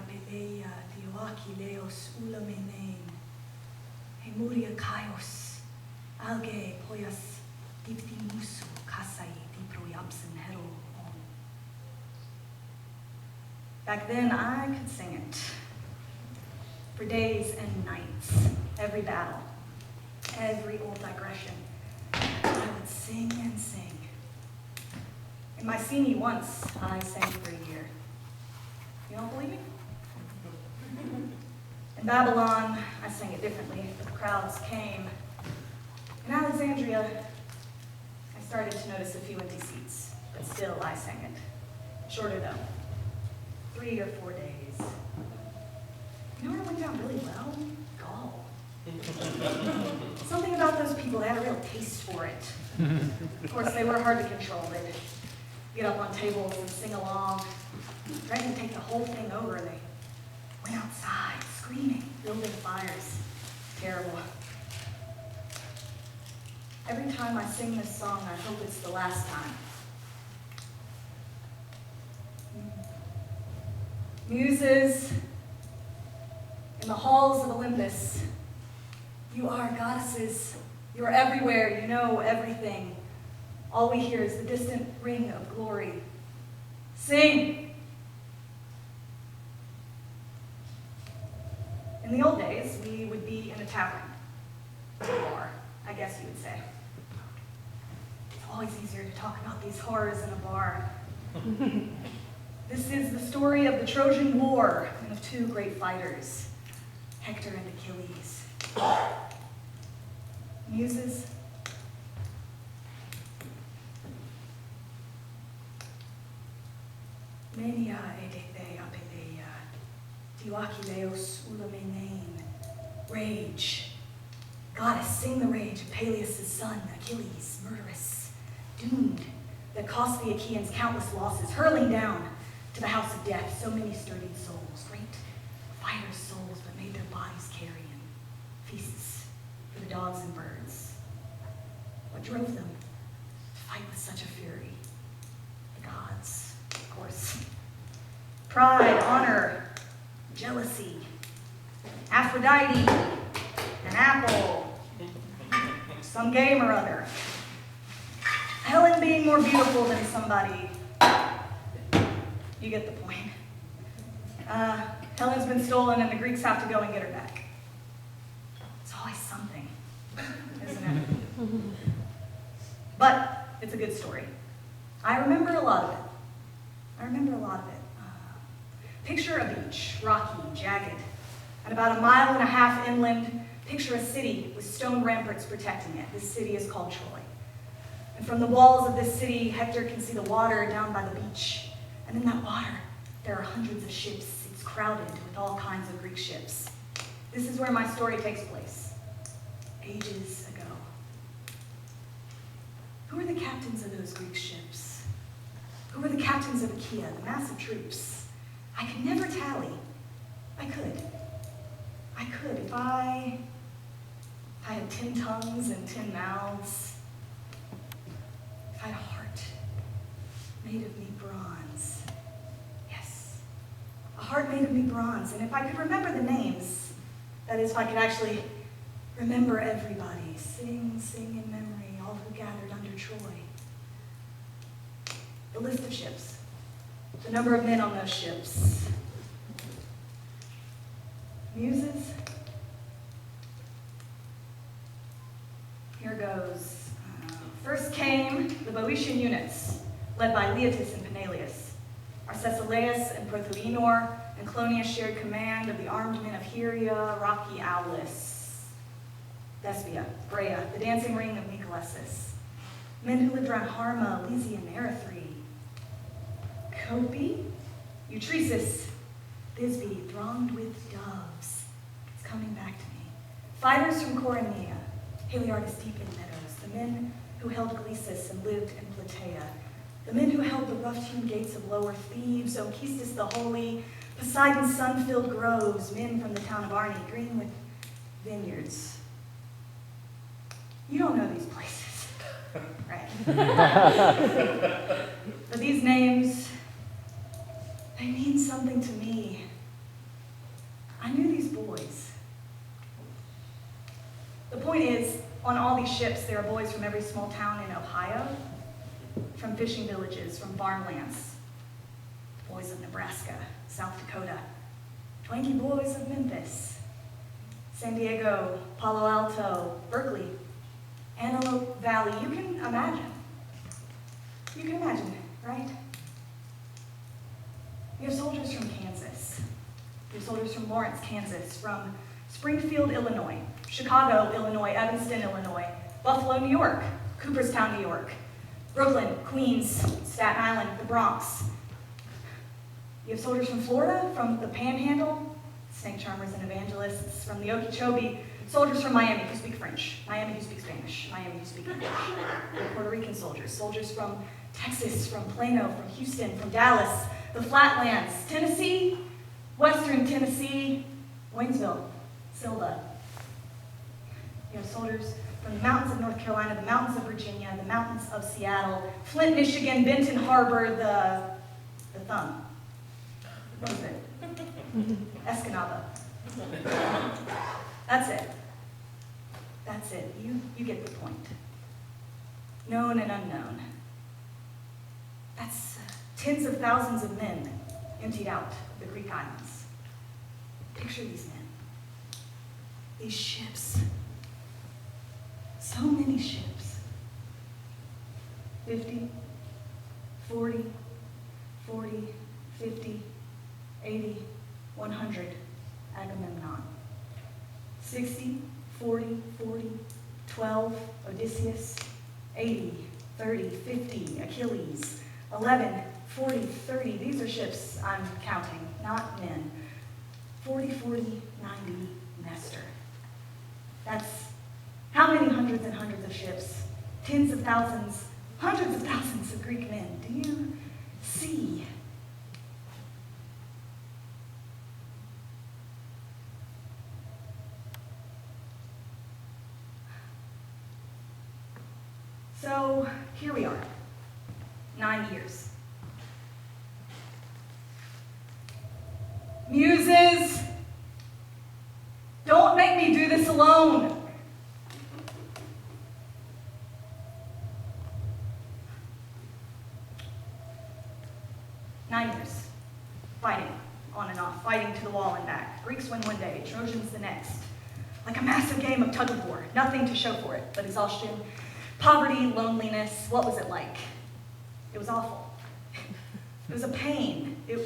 apeleia dioaki leos ulamenein. Hemuria kaios, algae poias diptimusu kasai diproyapsen hero on. Back then, I could sing it. For days and nights, every battle, every old digression, I would sing and sing. In my senior once, I sang for a year. You don't believe me? In Babylon, I sang it differently, but the crowds came. In Alexandria, I started to notice a few empty seats, but still I sang it. Shorter though, 3 or 4 days. You know what went down really well? Gaul. Something about those people, they had a real taste for it. Of course, they were hard to control. They'd get up on tables and sing along, threatening to take the whole thing over. They went outside, screaming, building fires. Terrible. Every time I sing this song, I hope it's the last time. Muses, in the halls of Olympus, you are goddesses. You are everywhere. You know everything. All we hear is the distant ring of glory. Sing! In the old days, we would be in a tavern, or a bar, I guess you would say. It's always easier to talk about these horrors in a bar. This is the story of the Trojan War and of 2 great fighters, Hector and Achilles. Muses, Menia edethe apeleia, dioakileos ulamenein. Rage. Goddess, sing the rage of Peleus' son, Achilles, murderous, doomed, that cost the Achaeans countless losses, hurling down to the house of death so many sturdy souls, great fighters' souls, but made their bodies carrion, feasts for the dogs and birds. What drove them to fight with such a fury? The gods, of course. Pride, honor, jealousy, Aphrodite, an apple, some game or other. Helen being more beautiful than somebody. You get the point. Helen's been stolen and the Greeks have to go and get her back. It's always something, isn't it? But it's a good story. I remember a lot of it. Picture a beach, rocky, jagged, and about 1.5 miles inland, picture a city with stone ramparts protecting it. This city is called Troy. And from the walls of this city, Hector can see the water down by the beach. And in that water, there are hundreds of ships. It's crowded with all kinds of Greek ships. This is where my story takes place, ages ago. Who were the captains of those Greek ships? Who were the captains of Achaea, the massive troops? I could never tally. I could if I had 10 tongues and 10 mouths. If I had a heart made of me bronze. Yes, a heart made of me bronze. And if I could remember the names, that is, if I could actually remember everybody, sing in memory, all who gathered under Troy. The list of ships, the number of men on those ships. Muses? Here goes. First came the Boeotian units, led by Leotus and Peneleus. Arcesilaus and Prothoenor and Clonius shared command of the armed men of Hyria, rocky Aulis, Thespia, Brea, the dancing ring of Nicolesus. Men who lived around Harma, Lysia, and Erythrae. Copi, Eutresis, Thisbe, thronged with doves. It's coming back to me. Fighters from Coronea, Haliartus deep in meadows, the men who held Glesis and lived in Plataea, the men who held the rough-hewn gates of lower Thebes, Okeistus the holy, Poseidon's sun-filled groves, men from the town of Arne, green with vineyards. You don't know these places, right? But these names, they mean something to me. point is, on all these ships, there are boys from every small town in Ohio, from fishing villages, from farmlands, boys of Nebraska, South Dakota, twanky boys of Memphis, San Diego, Palo Alto, Berkeley, Antelope Valley. You can imagine. You can imagine, right? You have soldiers from Kansas. You have soldiers from Lawrence, Kansas, from Springfield, Illinois, Chicago, Illinois, Evanston, Illinois, Buffalo, New York, Cooperstown, New York, Brooklyn, Queens, Staten Island, the Bronx. You have soldiers from Florida, from the Panhandle, snake charmers and evangelists, from the Okeechobee, soldiers from Miami who speak French, Miami who speak Spanish, Miami who speak English. You have Puerto Rican soldiers from Texas, from Plano, from Houston, from Dallas, the Flatlands, Tennessee, Western Tennessee, Waynesville, Silva. You have soldiers from the mountains of North Carolina, the mountains of Virginia, the mountains of Seattle, Flint, Michigan, Benton Harbor, the thumb. What is it? Escanaba. That's it. That's it. You get the point. Known and unknown. That's tens of thousands of men emptied out of the Greek islands. Picture these men. These ships. So many ships. 50, 40, 40, 50, 80, 100, Agamemnon. 60, 40, 40, 12, Odysseus. 80, 30, 50, Achilles. 11, 40, 30, these are ships I'm counting, not men. 40, 40, 90, Nestor. That's how many hundreds and hundreds of ships, tens of thousands, hundreds of thousands of Greek men. Do you see? So here we are, 9 years. Muses, don't make me do this alone. Fighting, on and off, fighting to the wall and back. Greeks win one day, Trojans the next. Like a massive game of tug of war, nothing to show for it but exhaustion, poverty, loneliness. What was it like? It was awful. It was a pain. It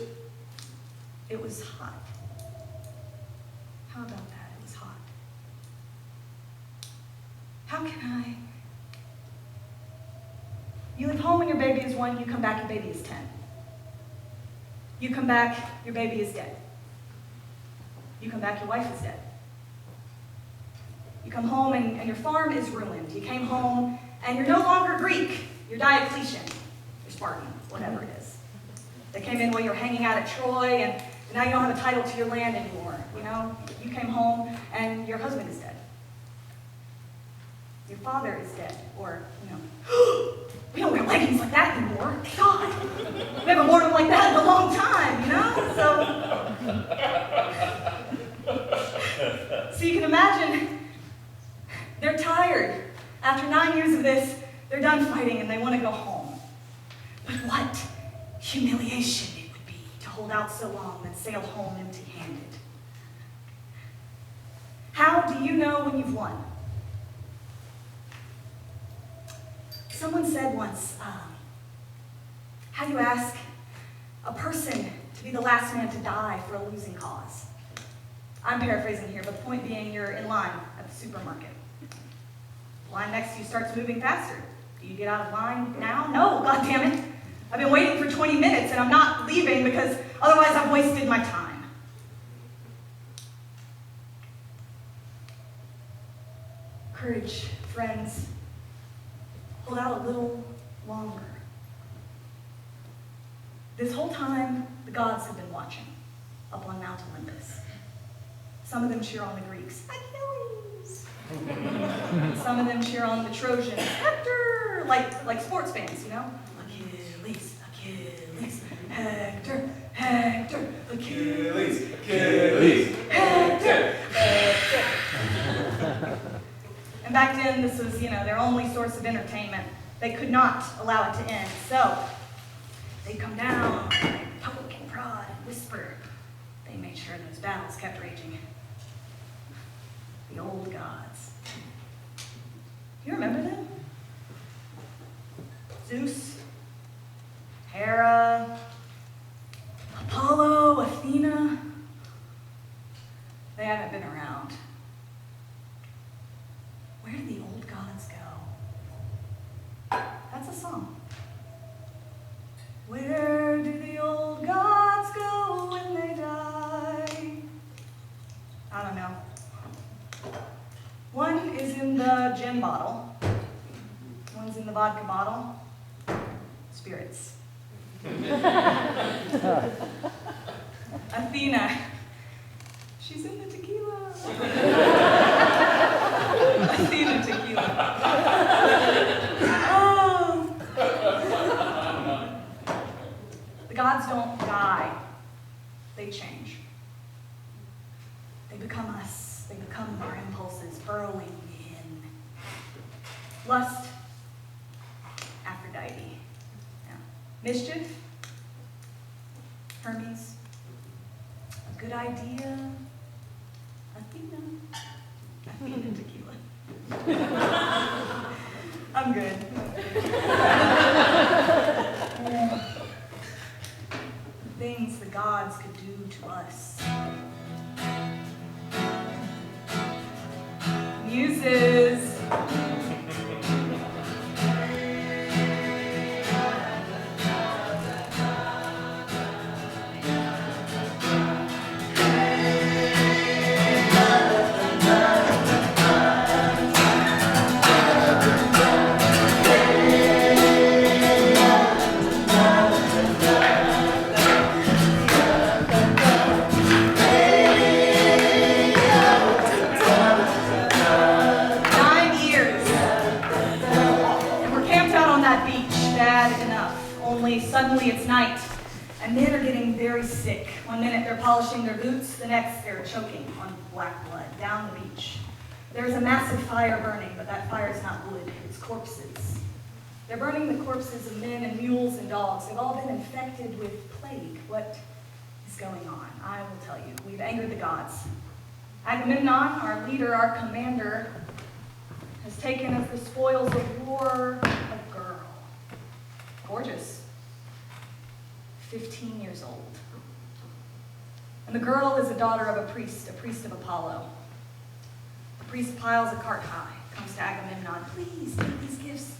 was hot. How about that? It was hot. How can I? You leave home when your baby is 1, you come back, your baby is 10. You come back, your baby is dead. You come back, your wife is dead. You come home and your farm is ruined. You came home and you're no longer Greek. You're Diocletian, you're Spartan, whatever it is. They came in while you were hanging out at Troy and now you don't have a title to your land anymore. You know, you came home and your husband is dead. Your father is dead, or, you know, we don't wear leggings like that anymore. God, we haven't worn them like that in a long time, you know? So you can imagine, they're tired. After 9 years of this, they're done fighting and they want to go home. But what humiliation it would be to hold out so long and sail home empty-handed. How do you know when you've won? Someone said once, how do you ask a person to be the last man to die for a losing cause? I'm paraphrasing here, but the point being you're in line at the supermarket. The line next to you starts moving faster. Do you get out of line now? No, goddammit. I've been waiting for 20 minutes and I'm not leaving because otherwise I've wasted my time. Courage, friends. Hold out a little longer. This whole time, the gods have been watching up on Mount Olympus. Some of them cheer on the Greeks, Achilles. Some of them cheer on the Trojans, Hector, like sports fans, you know? Achilles, Achilles, Hector, Hector, Achilles, Achilles, Hector, Hector. source of entertainment. They could not allow it to end. So they'd come down, they'd poke and prod and whisper. They made sure those battles kept raging. The old gods. You remember them? Zeus, Hera, Apollo, Athena. They haven't been around. Where did the old gods go? That's a song. Where do the old gods go when they die? I don't know. One is in the gin bottle. One's in the vodka bottle. Spirits. Athena. She's in the tequila. Athena tequila. Oh. The gods don't die. They change. They become us. They become our impulses, burrowing in. Lust. Aphrodite. Yeah. Mischief. Hermes. A good idea. Athena. Athena tequila. I'm good. Things the gods could do to us. Muses. Suddenly it's night, and men are getting very sick. One minute they're polishing their boots, the next they're choking on black blood down the beach. There's a massive fire burning, but that fire is not wood, it's corpses. They're burning the corpses of men and mules and dogs. They've all been infected with plague. What is going on? I will tell you. We've angered the gods. Agamemnon, our leader, our commander, has taken as the spoils of war a girl. Gorgeous. 15 years old. And the girl is a daughter of a priest of Apollo. The priest piles a cart high, comes to Agamemnon, please take these gifts.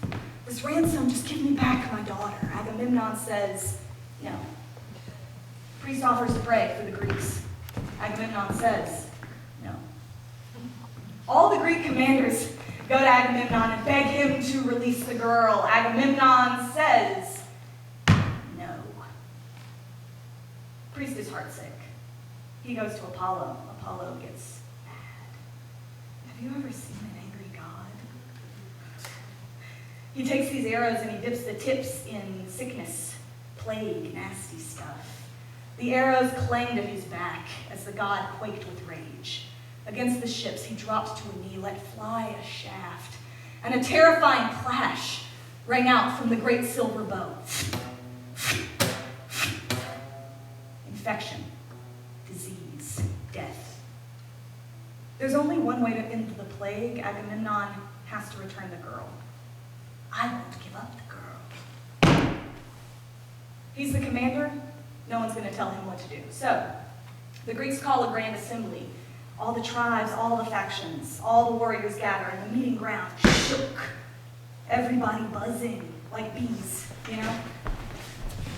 This ransom, just give me back my daughter. Agamemnon says, no. The priest offers to pray for the Greeks. Agamemnon says, no. All the Greek commanders go to Agamemnon and beg him to release the girl. Agamemnon says, priest is heartsick. He goes to Apollo. Apollo gets mad. Have you ever seen an angry god? He takes these arrows and he dips the tips in sickness, plague, nasty stuff. The arrows clanged at his back as the god quaked with rage. Against the ships, he dropped to a knee, let fly a shaft, and a terrifying clash rang out from the great silver bow. Infection, disease, death. There's only one way to end the plague. Agamemnon has to return the girl. I won't give up the girl. He's the commander. No one's going to tell him what to do. So, the Greeks call a grand assembly. All the tribes, all the factions, all the warriors gather, and the meeting ground shook. Everybody buzzing like bees, you know?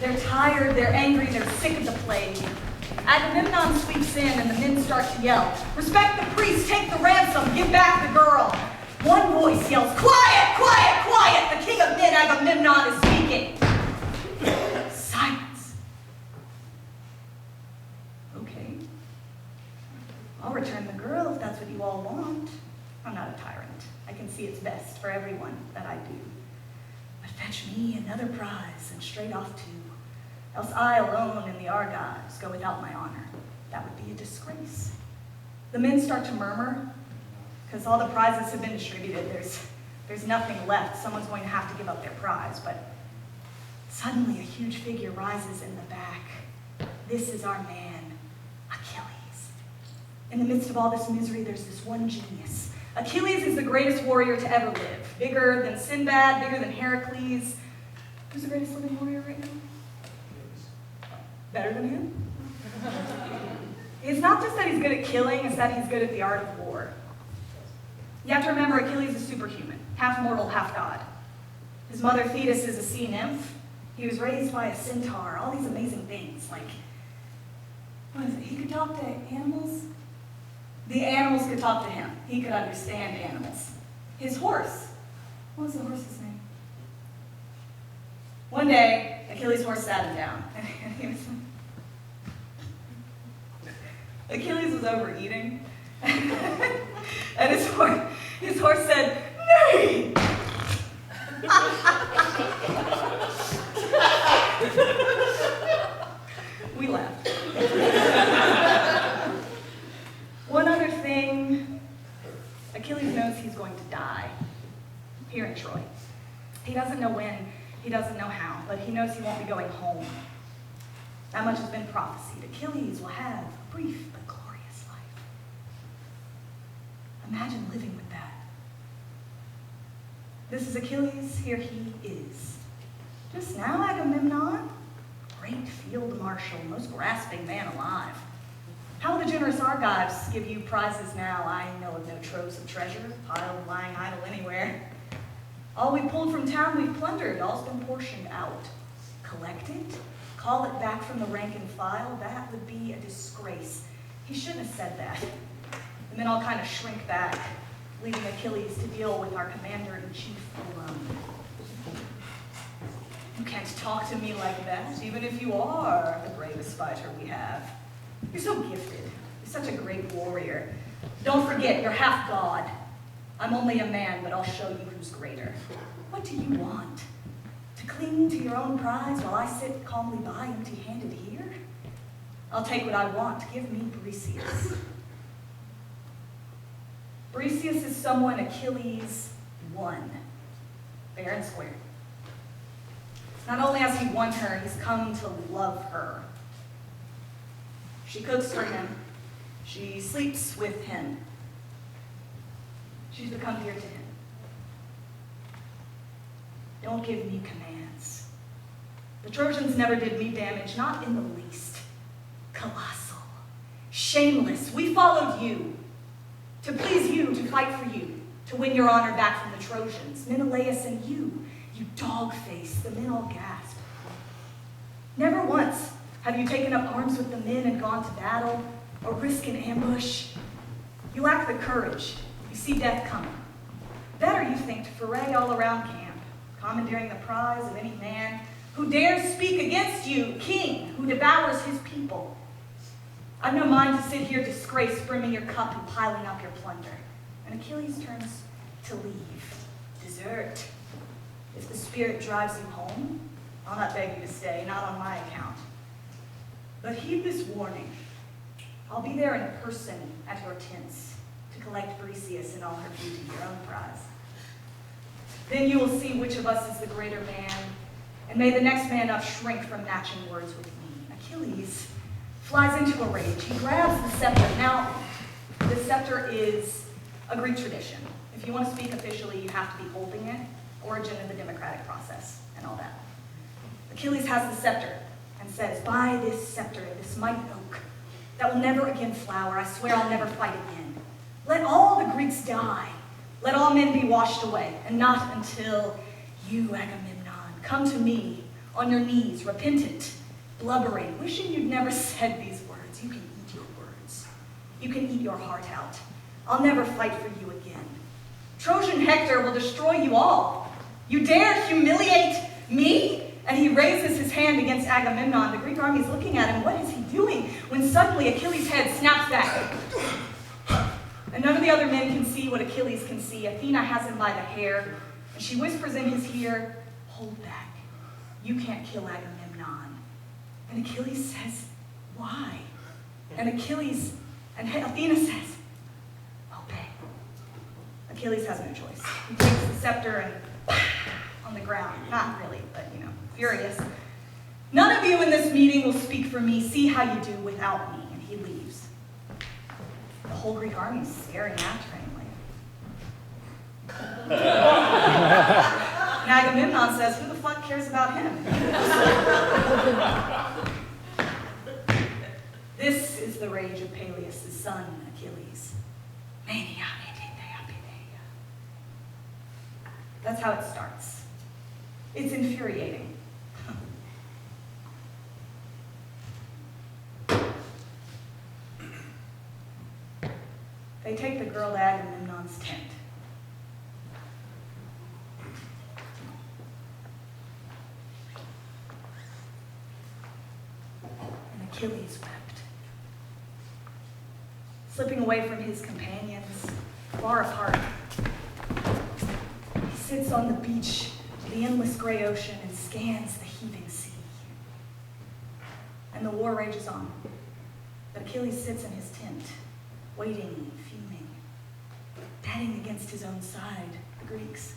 They're tired, they're angry, they're sick of the plague. Agamemnon sweeps in and the men start to yell, respect the priest, take the ransom, give back the girl. One voice yells, quiet, quiet, quiet, the king of men, Agamemnon, is speaking. Silence. Okay. I'll return the girl if that's what you all want. I'm not a tyrant. I can see it's best for everyone that I do. But fetch me another prize and straight off too. Else I alone and the Argives go without my honor. That would be a disgrace. The men start to murmur, because all the prizes have been distributed. There's nothing left. Someone's going to have to give up their prize, but suddenly a huge figure rises in the back. This is our man, Achilles. In the midst of all this misery, there's this one genius. Achilles is the greatest warrior to ever live. Bigger than Sinbad, bigger than Heracles. Who's the greatest living warrior right now? Better than him? It's not just that he's good at killing, it's that he's good at the art of war. You have to remember Achilles is superhuman, half mortal, half god. His mother Thetis is a sea nymph. He was raised by a centaur, all these amazing things. Like, what is it? He could talk to animals? The animals could talk to him. He could understand animals. His horse, what was the horse's name? One day, Achilles' horse sat him down. And he was like, Achilles was overeating. And his horse said, "Nay!" We laughed. One other thing, Achilles knows he's going to die here in Troy. He doesn't know when, he doesn't know how, but he knows he won't be going home. That much has been prophesied. Achilles will have a brief but glorious life. Imagine living with that. This is Achilles, here he is. Just now, Agamemnon, great field marshal, most grasping man alive. How will the generous Argives give you prizes now? I know of no troves of treasure, piled, lying idle anywhere. All we pulled from town we've plundered, all's been portioned out. Collect it, call it back from the rank and file, that would be a disgrace. He shouldn't have said that. The men all kind of shrink back, leaving Achilles to deal with our commander-in-chief alone. You can't talk to me like that, even if you are the bravest fighter we have. You're so gifted. You're such a great warrior. Don't forget, you're half god. I'm only a man, but I'll show you who's greater. What do you want? To cling to your own prize while I sit calmly by, empty-handed here? I'll take what I want. Give me Briseis. Briseis is someone Achilles won, fair and square. Not only has he won her, he's come to love her. She cooks for him. She sleeps with him. She's become dear to him. Don't give me commands. The Trojans never did me damage, not in the least. Colossal, shameless, we followed you. To please you, to fight for you, to win your honor back from the Trojans. Menelaus and you dog-face, the men all gasped. Never once have you taken up arms with the men and gone to battle, or risk an ambush. You lack the courage. You see death coming. Better, you think, to foray all around camp, commandeering the prize of any man who dares speak against you, king, who devours his people. I've no mind to sit here disgraced, brimming your cup and piling up your plunder. And Achilles turns to leave. Desert. If the spirit drives you home, I'll not beg you to stay, not on my account. But heed this warning. I'll be there in person at your tents to collect Briseis in all her beauty, your own prize. Then you will see which of us is the greater man, and may the next man up shrink from matching words with me. Achilles flies into a rage. He grabs the scepter. Now, the scepter is a Greek tradition. If you want to speak officially, you have to be holding it. Origin of the democratic process and all that. Achilles has the scepter and says, by this scepter, this mighty oak, that will never again flower, I swear I'll never fight again. Let all the Greeks die. Let all men be washed away, and not until you, Agamemnon, come to me on your knees, repentant, blubbering, wishing you'd never said these words. You can eat your words. You can eat your heart out. I'll never fight for you again. Trojan Hector will destroy you all. You dare humiliate me? And he raises his hand against Agamemnon. The Greek army is looking at him. What is he doing? When suddenly Achilles' head snaps back. And none of the other men can see what Achilles can see. Athena has him by the hair, and she whispers in his ear, hold back. You can't kill Agamemnon. And Achilles says, why? And Athena says, obey. Achilles has no choice. He takes the scepter and on the ground. Not really, but furious. None of you in this meeting will speak for me. See how you do without me. And he leaves. The whole Greek army is staring after him like. And Agamemnon says, who the fuck cares about him? This is the rage of Peleus' son, Achilles. That's how it starts. It's infuriating. They take the girl to Agamemnon's tent. And Achilles wept. Slipping away from his companions, far apart, he sits on the beach of the endless gray ocean and scans the heaving sea. And the war rages on. But Achilles sits in his tent, waiting, fuming, batting against his own side, the Greeks.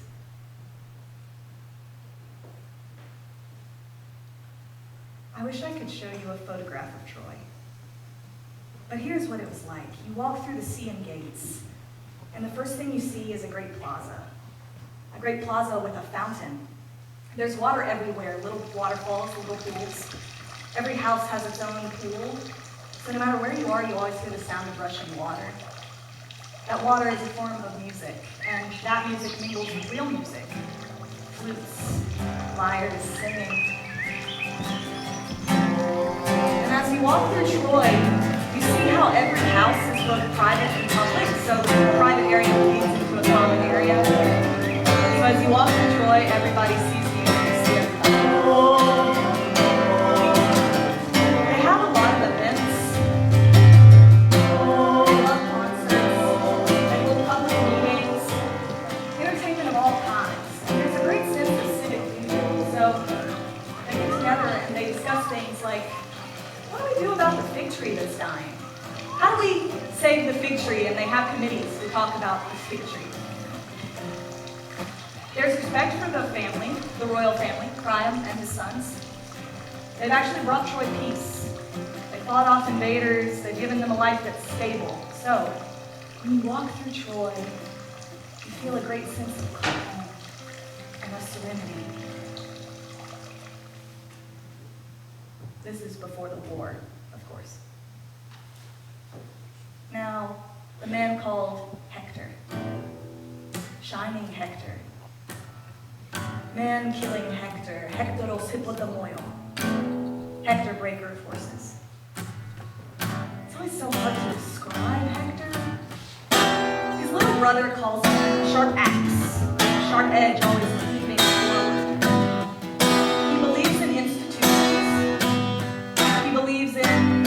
I wish I could show you a photograph of Troy. But here's what it was like. You walk through the Seaean gates, and the first thing you see is a great plaza. A great plaza with a fountain. There's water everywhere, little waterfalls, little pools. Every house has its own pool. So no matter where you are, you always hear the sound of rushing water. That water is a form of music, and that music mingles with real music. Flutes, lyres, singing. And as you walk through Troy, you see how every house is both private and public, so the private area leads into a common area. So as you walk through Troy, everybody sees you and you see everybody. They have a lot of events. They love concerts. They hold public meetings. Entertainment of all kinds. And there's a great sense of civic union. So they get together and they discuss things like, what do we do about the fig tree that's dying? How do we save the fig tree? And they have committees to talk about the fig tree. There's respect for the family, the royal family, Priam and his sons. They've actually brought Troy peace. They fought off invaders. They've given them a life that's stable. So, when you walk through Troy, you feel a great sense of calm and of serenity. This is before the war, of course. Now, the man called Hector. Shining Hector. Man killing Hector. Hectoros hippodamoio. Hector, breaker of horses. It's always so hard to describe Hector. His little brother calls him a sharp axe. Sharp edge always keeping forward. He believes in institutions. He believes in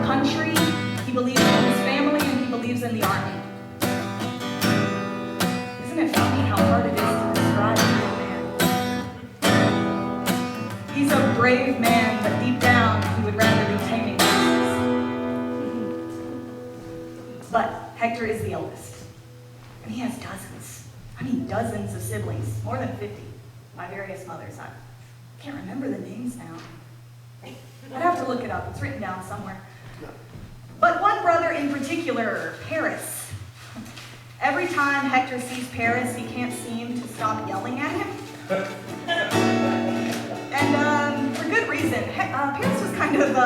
country. He believes in his family, and he believes in the army. Isn't it funny how hard it is to describe a real man? He's a brave man, but deep down, he would rather be taming horses. But Hector is the eldest, and he has dozens of siblings, more than 50, by various mothers. I can't remember the names now. I'd have to look it up. It's written down somewhere. But one brother in particular, Paris. Every time Hector sees Paris, he can't seem to stop yelling at him. And for good reason. Paris was kind of...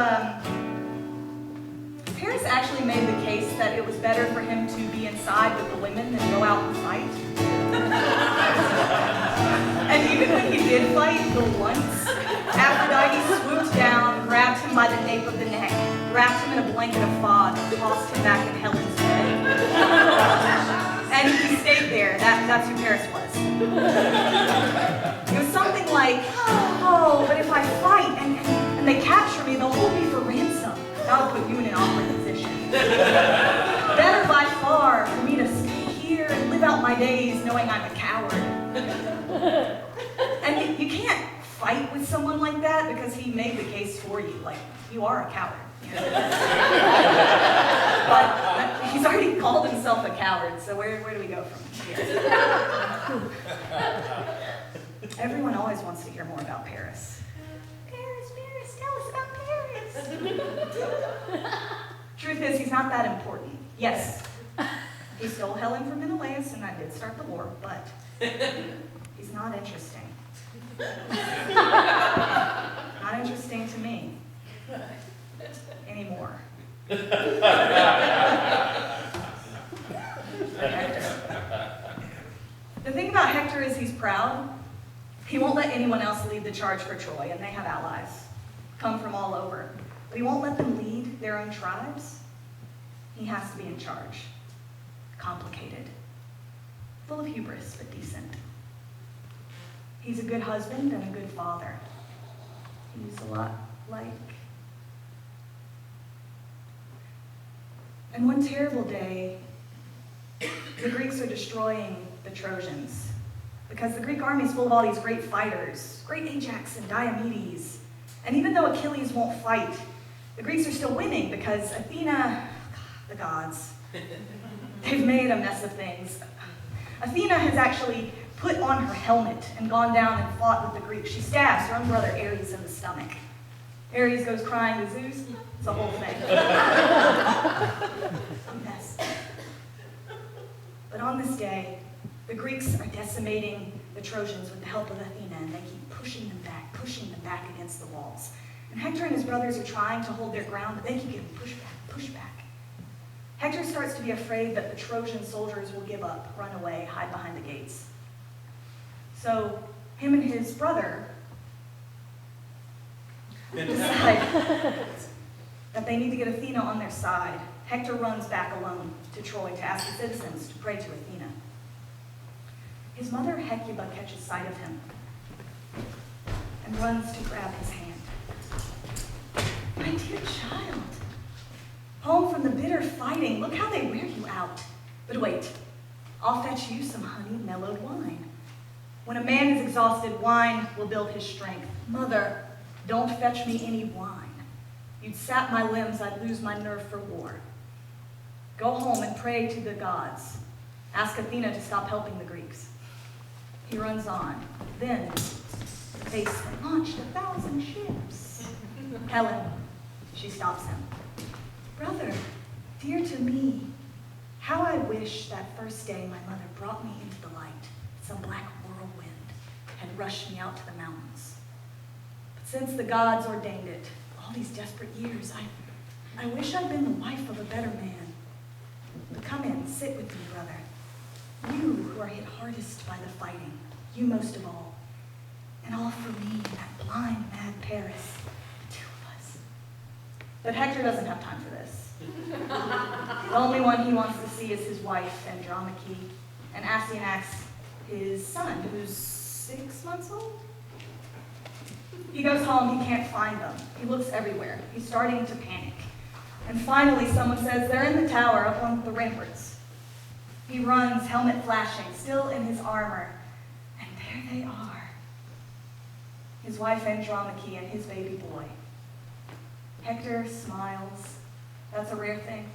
Paris actually made the case that it was better for him to be inside with the women than go out and fight. And even when he did fight, the once, Aphrodite swooped down, grabbed him by the nape of the neck, wrapped him in a blanket of fog, and tossed him back in Helen's bed. And he stayed there. That's who Paris was. It was something like, oh, but if I fight and they capture me, they'll hold me for ransom. That would put you in an awkward position. Better by far for me to stay here and live out my days knowing I'm a coward. And you can't fight with someone like that because he made the case for you. Like, you are a coward. But he's already called himself a coward. coward, so where do we go from here? Everyone always wants to hear more about Paris. Paris, tell us about Paris. Truth is, he's not that important. Yes, he stole Helen from Menelaus, and I did start the war, but he's not interesting. Not interesting to me anymore. The thing about Hector is he's proud. He won't let anyone else lead the charge for Troy, and they have allies, come from all over. But he won't let them lead their own tribes. He has to be in charge. Complicated. Full of hubris, but decent. He's a good husband and a good father. He's a lot like... And one terrible day, the Greeks are destroying the Trojans because the Greek army is full of all these great fighters, great Ajax and Diomedes. And even though Achilles won't fight, the Greeks are still winning because Athena, the gods, they've made a mess of things. Athena has actually put on her helmet and gone down and fought with the Greeks. She stabs her own brother Ares in the stomach. Ares goes crying to Zeus. It's a whole thing. A mess. But on this day, the Greeks are decimating the Trojans with the help of Athena, and they keep pushing them back against the walls. And Hector and his brothers are trying to hold their ground, but they keep getting pushed back. Hector starts to be afraid that the Trojan soldiers will give up, run away, hide behind the gates. So him and his brother decide that they need to get Athena on their side. Hector runs back alone to Troy to ask the citizens to pray to Athena. His mother Hecuba catches sight of him and runs to grab his hand. My dear child, home from the bitter fighting, look how they wear you out. But wait, I'll fetch you some honey-mellowed wine. When a man is exhausted, wine will build his strength. Mother, don't fetch me any wine. You'd sap my limbs, I'd lose my nerve for war. Go home and pray to the gods. Ask Athena to stop helping the Greeks. He runs on. Then they launched 1,000 ships. Helen, she stops him. Brother, dear to me, how I wish that first day my mother brought me into the light. Some black whirlwind had rushed me out to the mountains. But since the gods ordained it, all these desperate years, I wish I'd been the wife of a better man. But come in, sit with me, brother. You who are hit hardest by the fighting, you most of all. And all for me in that blind, mad Paris, the two of us. But Hector doesn't have time for this. The only one he wants to see is his wife, Andromache, and Astyanax, his son, who's 6 months old. He goes home, he can't find them. He looks everywhere. He's starting to panic. And finally someone says, they're in the tower up on the ramparts. He runs, helmet flashing, still in his armor. And there they are. His wife Andromache and his baby boy. Hector smiles. That's a rare thing.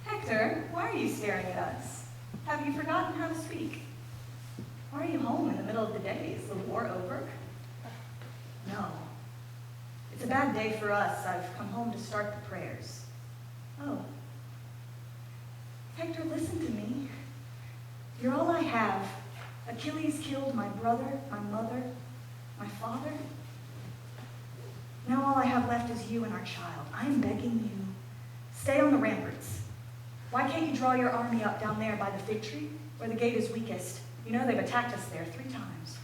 Hector, why are you staring at us? Have you forgotten how to speak? Why are you home in the middle of the day? Is the war over? No. It's a bad day for us. I've come home to start the prayers. Oh. Hector, listen to me. You're all I have. Achilles killed my brother, my mother, my father. Now all I have left is you and our child. I'm begging you. Stay on the ramparts. Why can't you draw your army up down there by the fig tree, where the gate is weakest? You know they've attacked us there 3 times.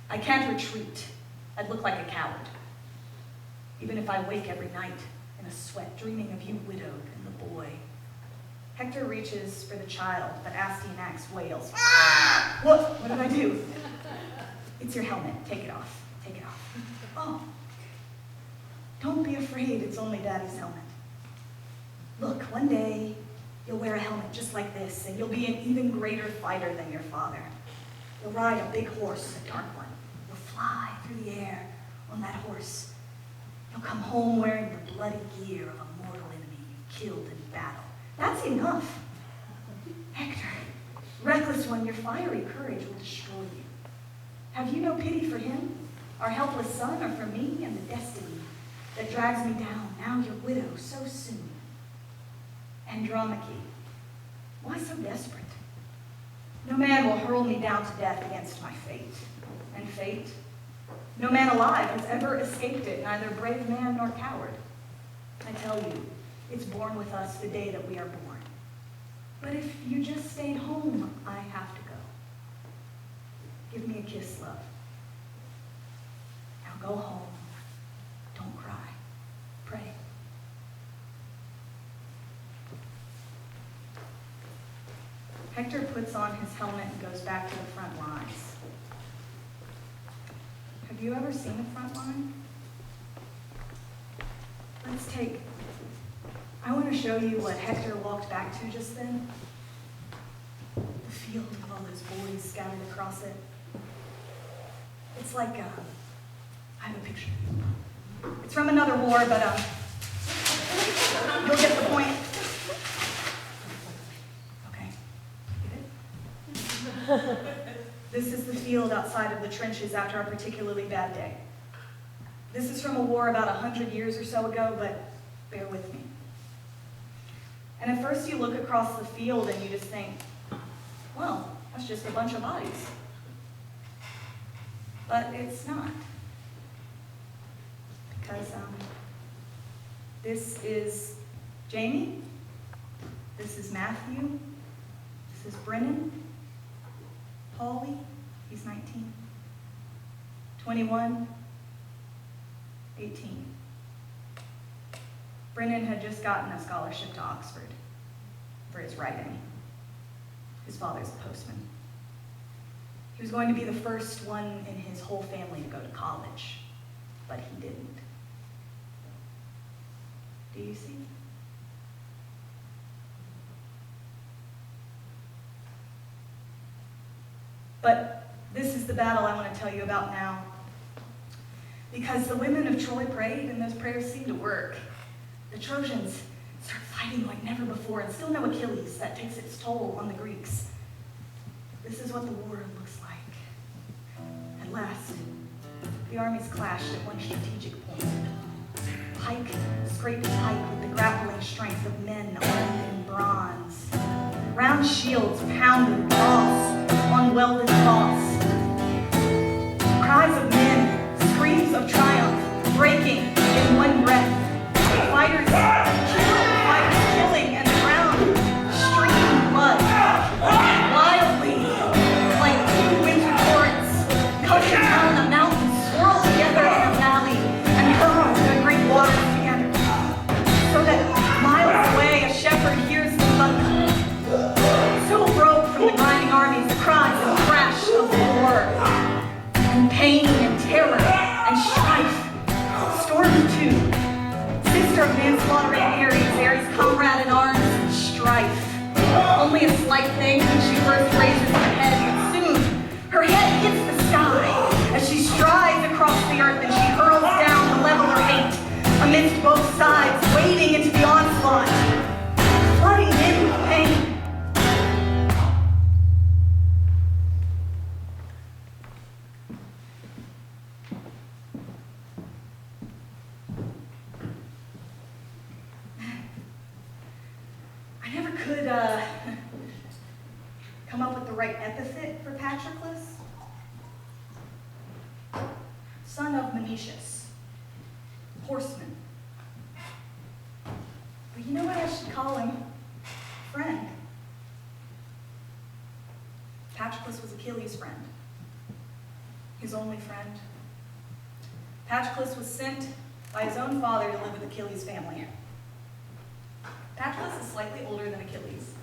I can't retreat. I'd look like a coward. Even if I wake every night in a sweat, dreaming of you widowed and the boy. Hector reaches for the child, but Astyanax wails. Ah! What did I do? It's your helmet. Take it off. Take it off. Oh. Don't be afraid. It's only Daddy's helmet. Look, one day you'll wear a helmet just like this, and you'll be an even greater fighter than your father. You'll ride a big horse, a dark one. You'll fly through the air on that horse. You'll come home wearing the bloody gear of a mortal enemy you killed in battle. That's enough. Hector, reckless one, your fiery courage will destroy you. Have you no pity for him, our helpless son, or for me and the destiny that drags me down, now your widow so soon? Andromache, why so desperate? No man will hurl me down to death against my fate. And fate, no man alive has ever escaped it, neither brave man nor coward. I tell you, it's born with us the day that we are born. But if you just stayed home, I have to go. Give me a kiss, love. Now go home. Don't cry. Pray. Hector puts on his helmet and goes back to the front lines. Have you ever seen a front line? I want to show you what Hector walked back to just then. The field with all those boys scattered across it. It's like, I have a picture. It's from another war, but you'll get the point. Okay, get it? This is the field outside of the trenches after a particularly bad day. This is from a war about 100 years or so ago, but bear with me. And at first you look across the field and you just think, well, that's just a bunch of bodies. But it's not. Because this is Jamie, this is Matthew, this is Brennan, Paulie, he's 19, 21, 18. Brennan had just gotten a scholarship to Oxford for his writing. His father's a postman. He was going to be the first one in his whole family to go to college, but he didn't. Do you see? But this is the battle I want to tell you about now. Because the women of Troy prayed, and those prayers seemed to work. The Trojans start fighting like never before, and still no Achilles. That takes its toll on the Greeks. This is what the war looks like. At last, the armies clashed at one strategic point. Pike scraped pike with the grappling strength of men armed in bronze. Round shields pounded boss on welded boss. Cries of men, screams of triumph, breaking in one breath. Fighters killing, and the ground streaming blood. Wildly, like two winter torrents, gushing down a mountain, swirled together in a valley, and hurled the great waters together. So that miles away a shepherd hears the thunder. So broke from the grinding armies the cries and crash of war, and pain and terror and strife. Storm too. Sister of manslaughtering Ares, comrade in arms and strife. Only a slight thing when she first raises her head, but soon her head hits the sky as she strides across the earth and she hurls down to level her hate amidst both sides, wading into the onslaught, flooding in with pain. Come up with the right epithet for Patroclus. Son of Menetius, horseman. But you know what I should call him? Friend. Patroclus was Achilles' friend, his only friend. Patroclus was sent by his own father to live with Achilles' family. Patroclus is slightly older than Achilles.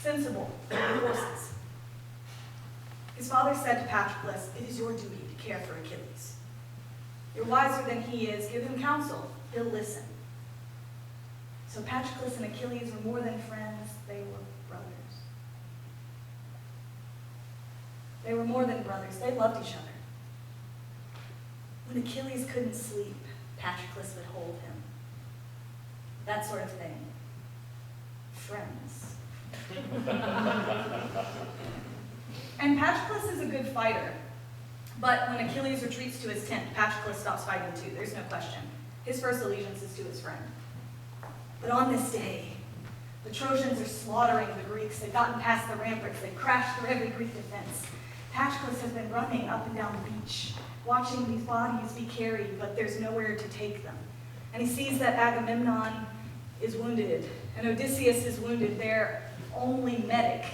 Sensible, with horses. His father said to Patroclus, "It is your duty to care for Achilles. You're wiser than he is. Give him counsel. He'll listen." So Patroclus and Achilles were more than friends. They were brothers. They were more than brothers. They loved each other. When Achilles couldn't sleep, Patroclus would hold him. That sort of thing. friends. And Patroclus is a good fighter, but when Achilles retreats to his tent, Patroclus stops fighting too, there's no question. His first allegiance is to his friend. But on this day, the Trojans are slaughtering the Greeks. They've gotten past the ramparts. They've crashed through every Greek defense. Patroclus has been running up and down the beach, watching these bodies be carried, but there's nowhere to take them. And he sees that Agamemnon is wounded, and Odysseus is wounded. Their only medic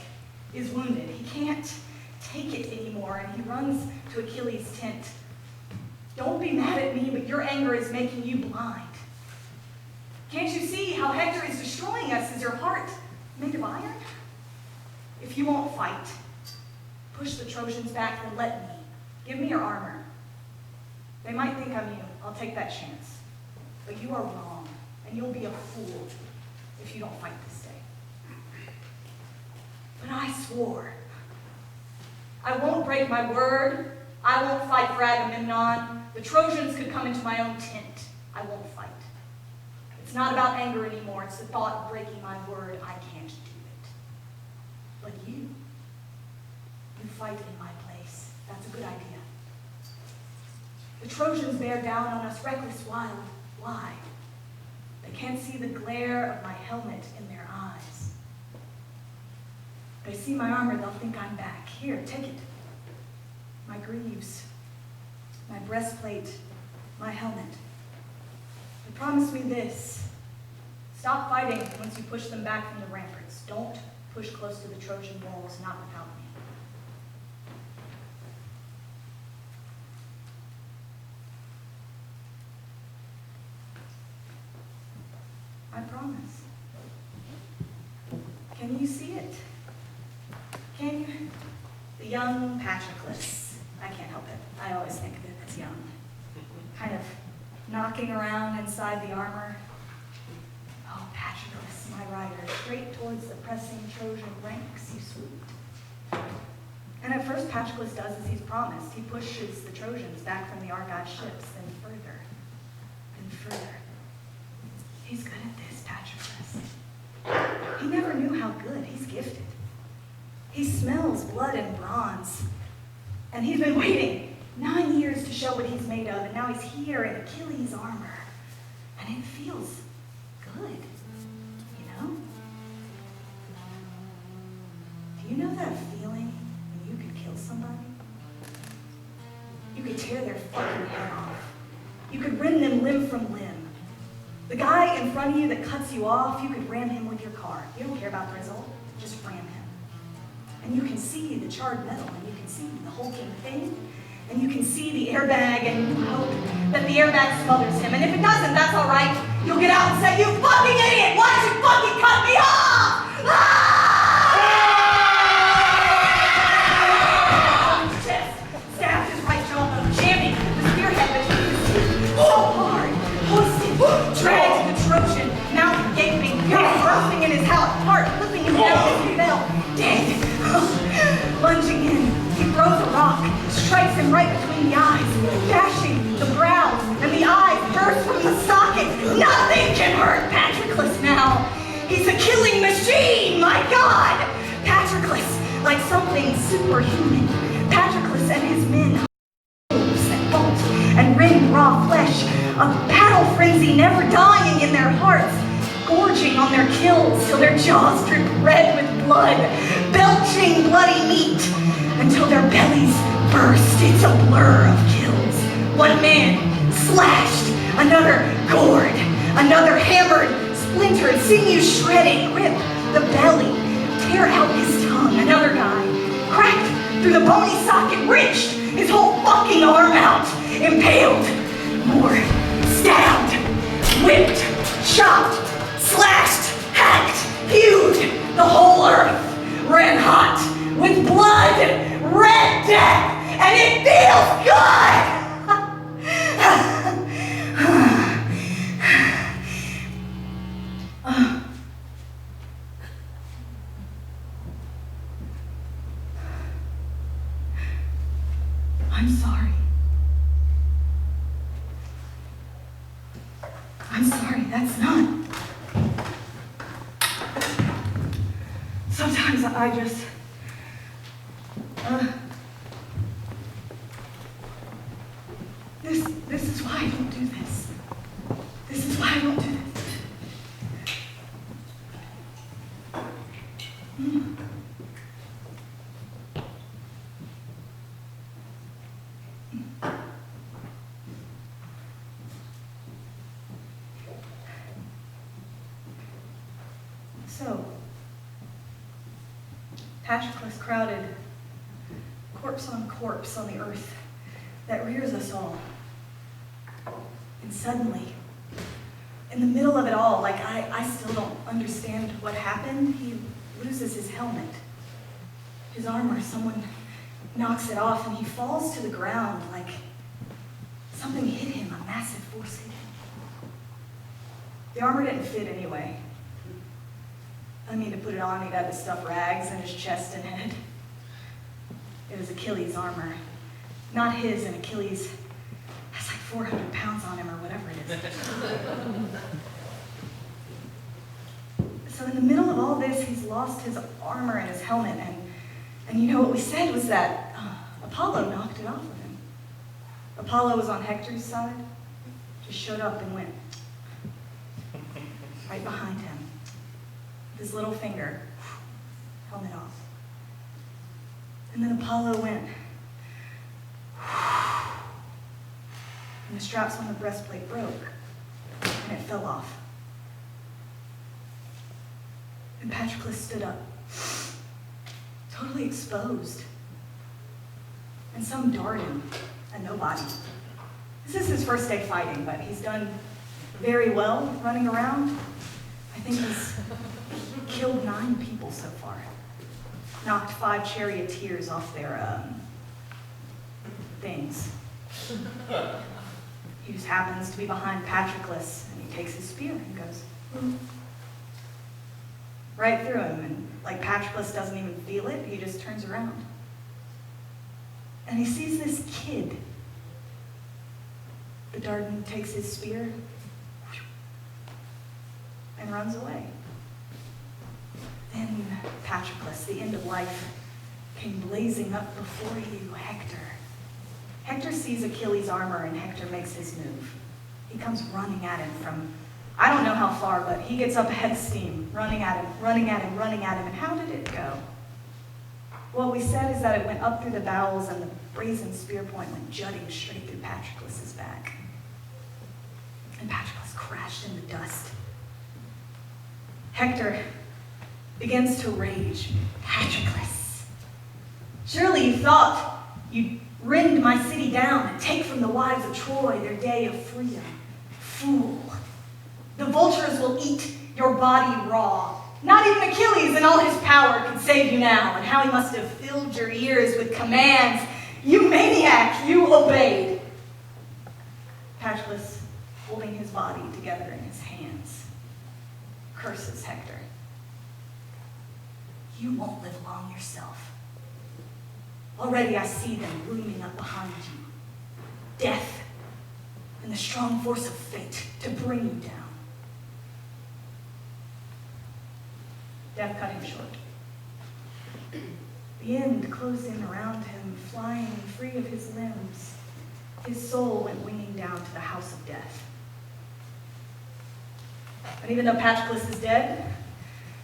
is wounded. He can't take it anymore, and he runs to Achilles' tent. Don't be mad at me, but your anger is making you blind. Can't you see how Hector is destroying us? Is your heart made of iron? If you won't fight, push the Trojans back and let me. Give me your armor. They might think I'm you. I'll take that chance. But you are wrong, and you'll be a fool if you don't fight this day. But I swore. I won't break my word. I won't fight for Agamemnon. The Trojans could come into my own tent. I won't fight. It's not about anger anymore. It's the thought of breaking my word. I can't do it. But you fight in my place. That's a good idea. The Trojans bear down on us, reckless, wild. Why? They can't see the glare of my helmet in their eyes. They see my armor, they'll think I'm back. Here, take it. My greaves, my breastplate, my helmet. But promise me this. Stop fighting once you push them back from the ramparts. Don't push close to the Trojan walls, not without me. I promise. Can you see it? Can you? The young Patroclus. I can't help it. I always think of it as young. Kind of knocking around inside the armor. Oh, Patroclus, my rider, straight towards the pressing Trojan ranks you swooped. And at first Patroclus does as he's promised. He pushes the Trojans back from the Argive ships, then further and further. He's good at this, Patroclus. He never knew how good. He's gifted. He smells blood and bronze. And he's been waiting 9 years to show what he's made of, and now he's here in Achilles' armor. And it feels good, you know? Do you know that feeling when you could kill somebody? You could tear their fucking head off. You could rend them limb from limb. The guy in front of you that cuts you off, you could ram him with your car. You don't care about the result, just ram him. And you can see the charred metal, and you can see the hulking thing, and you can see the airbag, and you hope that the airbag smothers him. And if it doesn't, that's all right. You'll get out and say, "You fucking idiot! Why'd you fucking cut me off?" Chest, stabbed his right jawbone, jamming the spearhead between his teeth. So hard, hoisted, dragged the Trojan, mouth gaping, fury bursting in his heart, flipping his head as he fell, dead. Lunging in, he throws a rock, strikes him right between the eyes, dashing the brows, and the eyes burst from the socket. Nothing can hurt Patroclus now. He's a killing machine, my God! Patroclus, like something superhuman. Patroclus and his men and bolt and rend raw flesh, a battle frenzy never dying in their hearts, gorging on their kills till their jaws drip red with blood, belching bloody meat until their bellies burst. It's a blur of kills. One man slashed, another gored, another hammered, splintered, sinew shredded, rip the belly, tear out his tongue. Another guy cracked through the bony socket, wrenched his whole fucking arm out, impaled, more, stabbed, whipped, chopped, slashed, hacked, hewed. The whole earth ran hot with blood, red death, and it feels good! I'm sorry. I'm sorry, that's not. Sometimes I just, this is why I don't do this. This is why I don't do this. So, Patroclus crowded corpse on corpse on the earth that rears us all. And suddenly, in the middle of it all, like I still don't understand what happened, he loses his helmet, his armor. Someone knocks it off and he falls to the ground like something hit him, a massive force hit him. The armor didn't fit anyway. I mean, to put it on, he'd had to stuff rags in his chest and head. It was Achilles' armor. Not his, and Achilles has like 400 pounds on him or whatever it is. So in the middle of all this, he's lost his armor and his helmet, and you know what we said was that Apollo knocked it off of him. Apollo was on Hector's side, just showed up and went right behind him. His little finger, helmet off. And then Apollo went, and the straps on the breastplate broke, and it fell off. And Patroclus stood up, totally exposed. And some darted him, a nobody. This is his first day fighting, but he's done very well running around. I think he's killed 9 people so far. Knocked 5 charioteers off their things. He just happens to be behind Patroclus, and he takes his spear and goes right through him, and like Patroclus doesn't even feel it, he just turns around. And he sees this kid. The Dardan takes his spear and runs away. Then Patroclus, the end of life, came blazing up before you, Hector. Hector sees Achilles' armor and Hector makes his move. He comes running at him from, I don't know how far, but he gets up ahead of steam, running at him, running at him, running at him. And how did it go? What we said is that it went up through the bowels and the brazen spear point went jutting straight through Patroclus' back. And Patroclus crashed in the dust. Hector begins to rage. Patroclus, surely you thought you'd rend my city down and take from the wives of Troy their day of freedom. Fool. The vultures will eat your body raw. Not even Achilles in all his power can save you now, and how he must have filled your ears with commands. You maniac, you obeyed. Patroclus, holding his body together in his hands, curses Hector. You won't live long yourself. Already I see them looming up behind you. Death and the strong force of fate to bring you down. Death cut him short. The end closed in around him, flying free of his limbs. His soul went winging down to the house of death. And even though Patroclus is dead,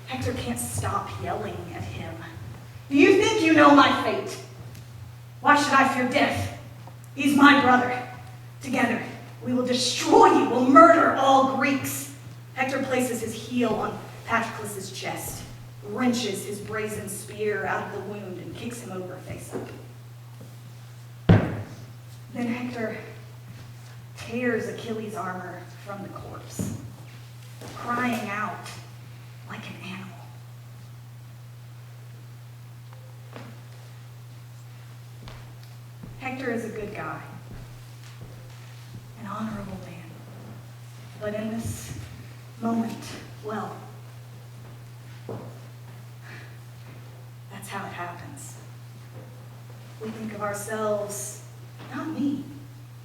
Hector can't stop yelling at him. Do you think you know my fate? Why should I fear death? He's my brother. Together, we will destroy you. We'll murder all Greeks. Hector places his heel on Patroclus' chest, wrenches his brazen spear out of the wound, and kicks him over face up. Then Hector tears Achilles' armor from the corpse, crying out like an animal. Hector is a good guy, an honorable man. But in this moment, well, that's how it happens. We think of ourselves, not me,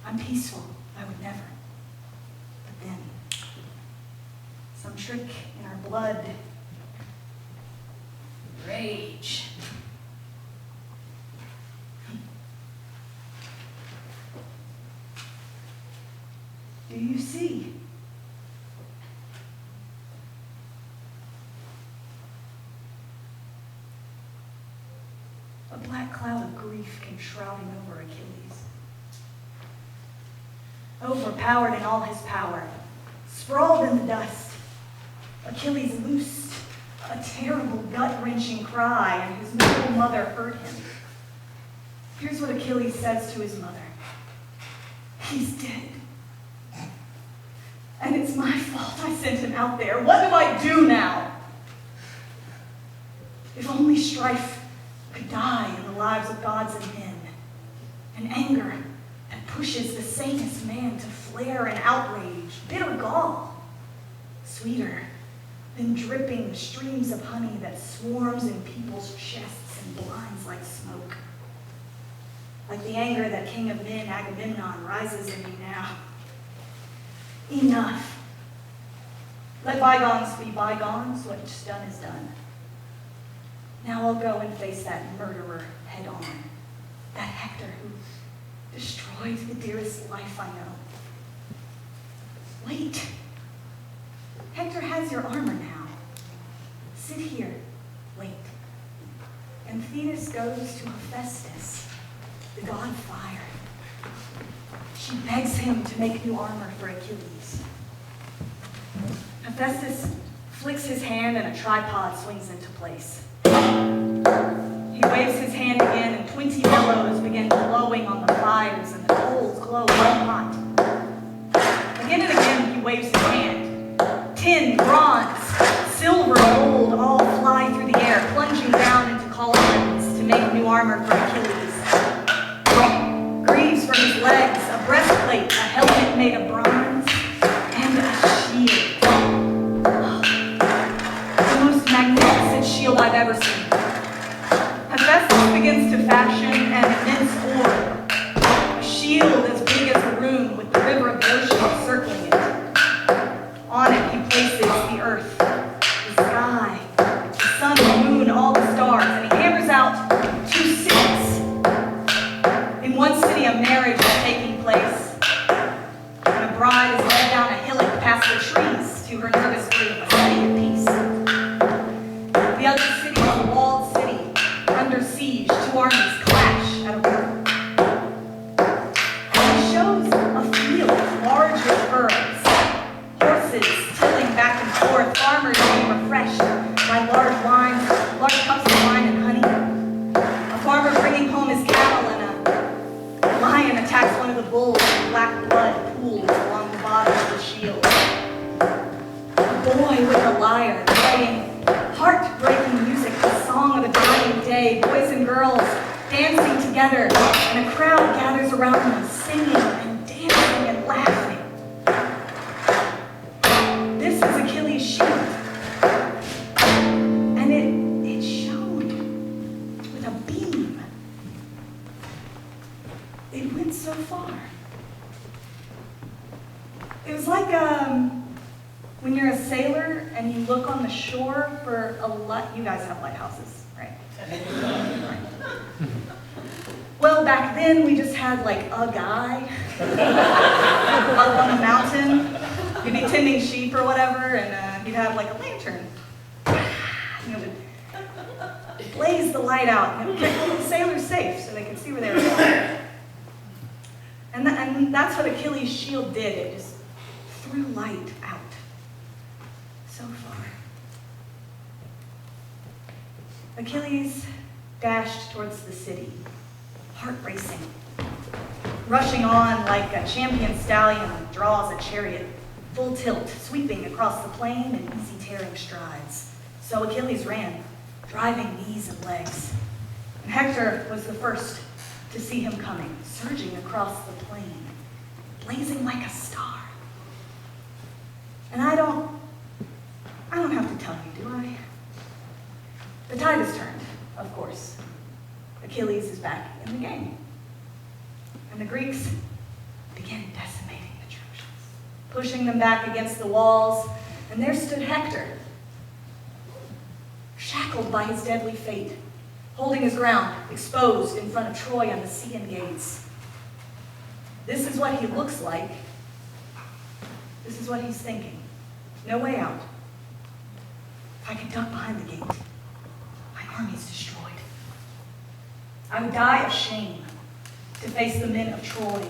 I'm peaceful, I would never. But then, some trick in our blood rage. Do you see? A black cloud of grief came shrouding over Achilles. Overpowered in all his power, sprawled in the dust, Achilles loosed a terrible gut-wrenching cry, and his noble mother heard him. Here's what Achilles says to his mother. He's dead. And it's my fault I sent him out there. What do I do now? If only strife could die in the lives of gods and men, an anger that pushes the sanest man to flare in outrage, bitter gall, sweeter than dripping streams of honey that swarms in people's chests and blinds like smoke. Like the anger that king of men Agamemnon rises in me now. Enough. Let bygones be bygones. What's done is done. Now I'll go and face that murderer head on. That Hector who destroyed the dearest life I know. Wait. Hector has your armor now. Sit here. Wait. And Thetis goes to Hephaestus, the god of fire. She begs him to make new armor for Achilles. Hephaestus flicks his hand and a tripod swings into place. He waves his hand again and 20 bellows begin glowing on the fires and the coals glow white hot. Again and again he waves his hand. Tin, bronze, silver, gold all fly through the air, plunging down into cauldrons to make new armor for Achilles. Greaves from his legs, a breastplate, a helmet made of bronze, and a shield. Oh, the most magnificent shield I've ever seen. Hephaestus begins to fashion an immense orb, a shield as big as a room with the river of the ocean circling it. On it he places the earth, the sky, the sun, the moon, all the stars, and he hammers out 2 cities. In one city a marriage is taking place, and a bride is led down a hillock past the trees to her nervous dream, a city of peace. The other city is a walled city, under siege, 2 armies clash at a river. And he shows a field large with furrows, horses tilling back and forth, farmers being refreshed by large cups of wine and honey. A farmer bringing home his cattle, and a lion attacks one of the bulls, and black blood pools along the bottom of the shield. A boy with a lyre playing heart-breaking music, the song of a dying day, boys and girls dancing together, and a crowd gathers around them, singing and dancing and laughing. This is Achilles' shield, and it shone with a beam. It went so far. It was like when you're a sailor and you look on the shore for a light. You guys have lighthouses, right? Right. Well, back then we just had like a guy up on the mountain. He'd be tending sheep or whatever, and he'd have like a lantern. And it would blaze the light out, and it would keep the sailors safe so they could see where they were going. And that's what Achilles' shield did. It just threw light out so far. Achilles dashed towards the city, heart racing, rushing on like a champion stallion draws a chariot, full tilt, sweeping across the plain in easy tearing strides. So Achilles ran, driving knees and legs. And Hector was the first to see him coming, surging across the plain, blazing like a star. And I don't have to tell you, do I? The tide has turned, of course. Achilles is back in the game. And the Greeks began decimating the Trojans, pushing them back against the walls, and there stood Hector, shattered shackled by his deadly fate, holding his ground, exposed in front of Troy on the Scaean gates. This is what he looks like. This is what he's thinking. No way out. If I could duck behind the gate, my army's destroyed. I would die of shame to face the men of Troy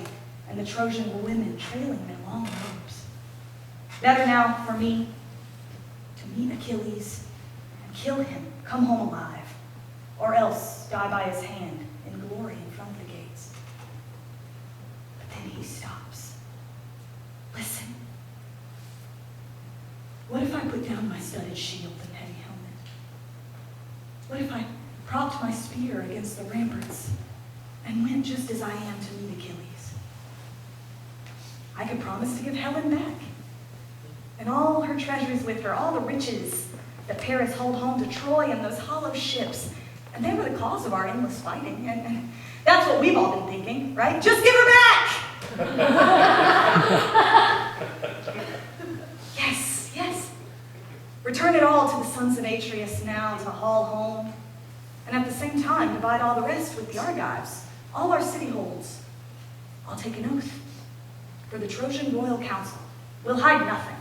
and the Trojan women trailing their long robes. Better now for me to meet Achilles and kill him, come home alive, or else die by his hand in glory in front of the gates. But then he stops. Listen. What if I put down my studded shield and heavy helmet? What if I propped my spear against the ramparts and went just as I am to meet Achilles? I could promise to give Helen back, and all her treasures with her, all the riches that Paris hauled home to Troy and those hollow ships. And they were the cause of our endless fighting. And that's what we've all been thinking, right? Just give her back! Yes, yes. Return it all to the sons of Atreus now to haul home. And at the same time, divide all the rest with the Argives, all our city holds. I'll take an oath. For the Trojan royal council, we'll hide nothing.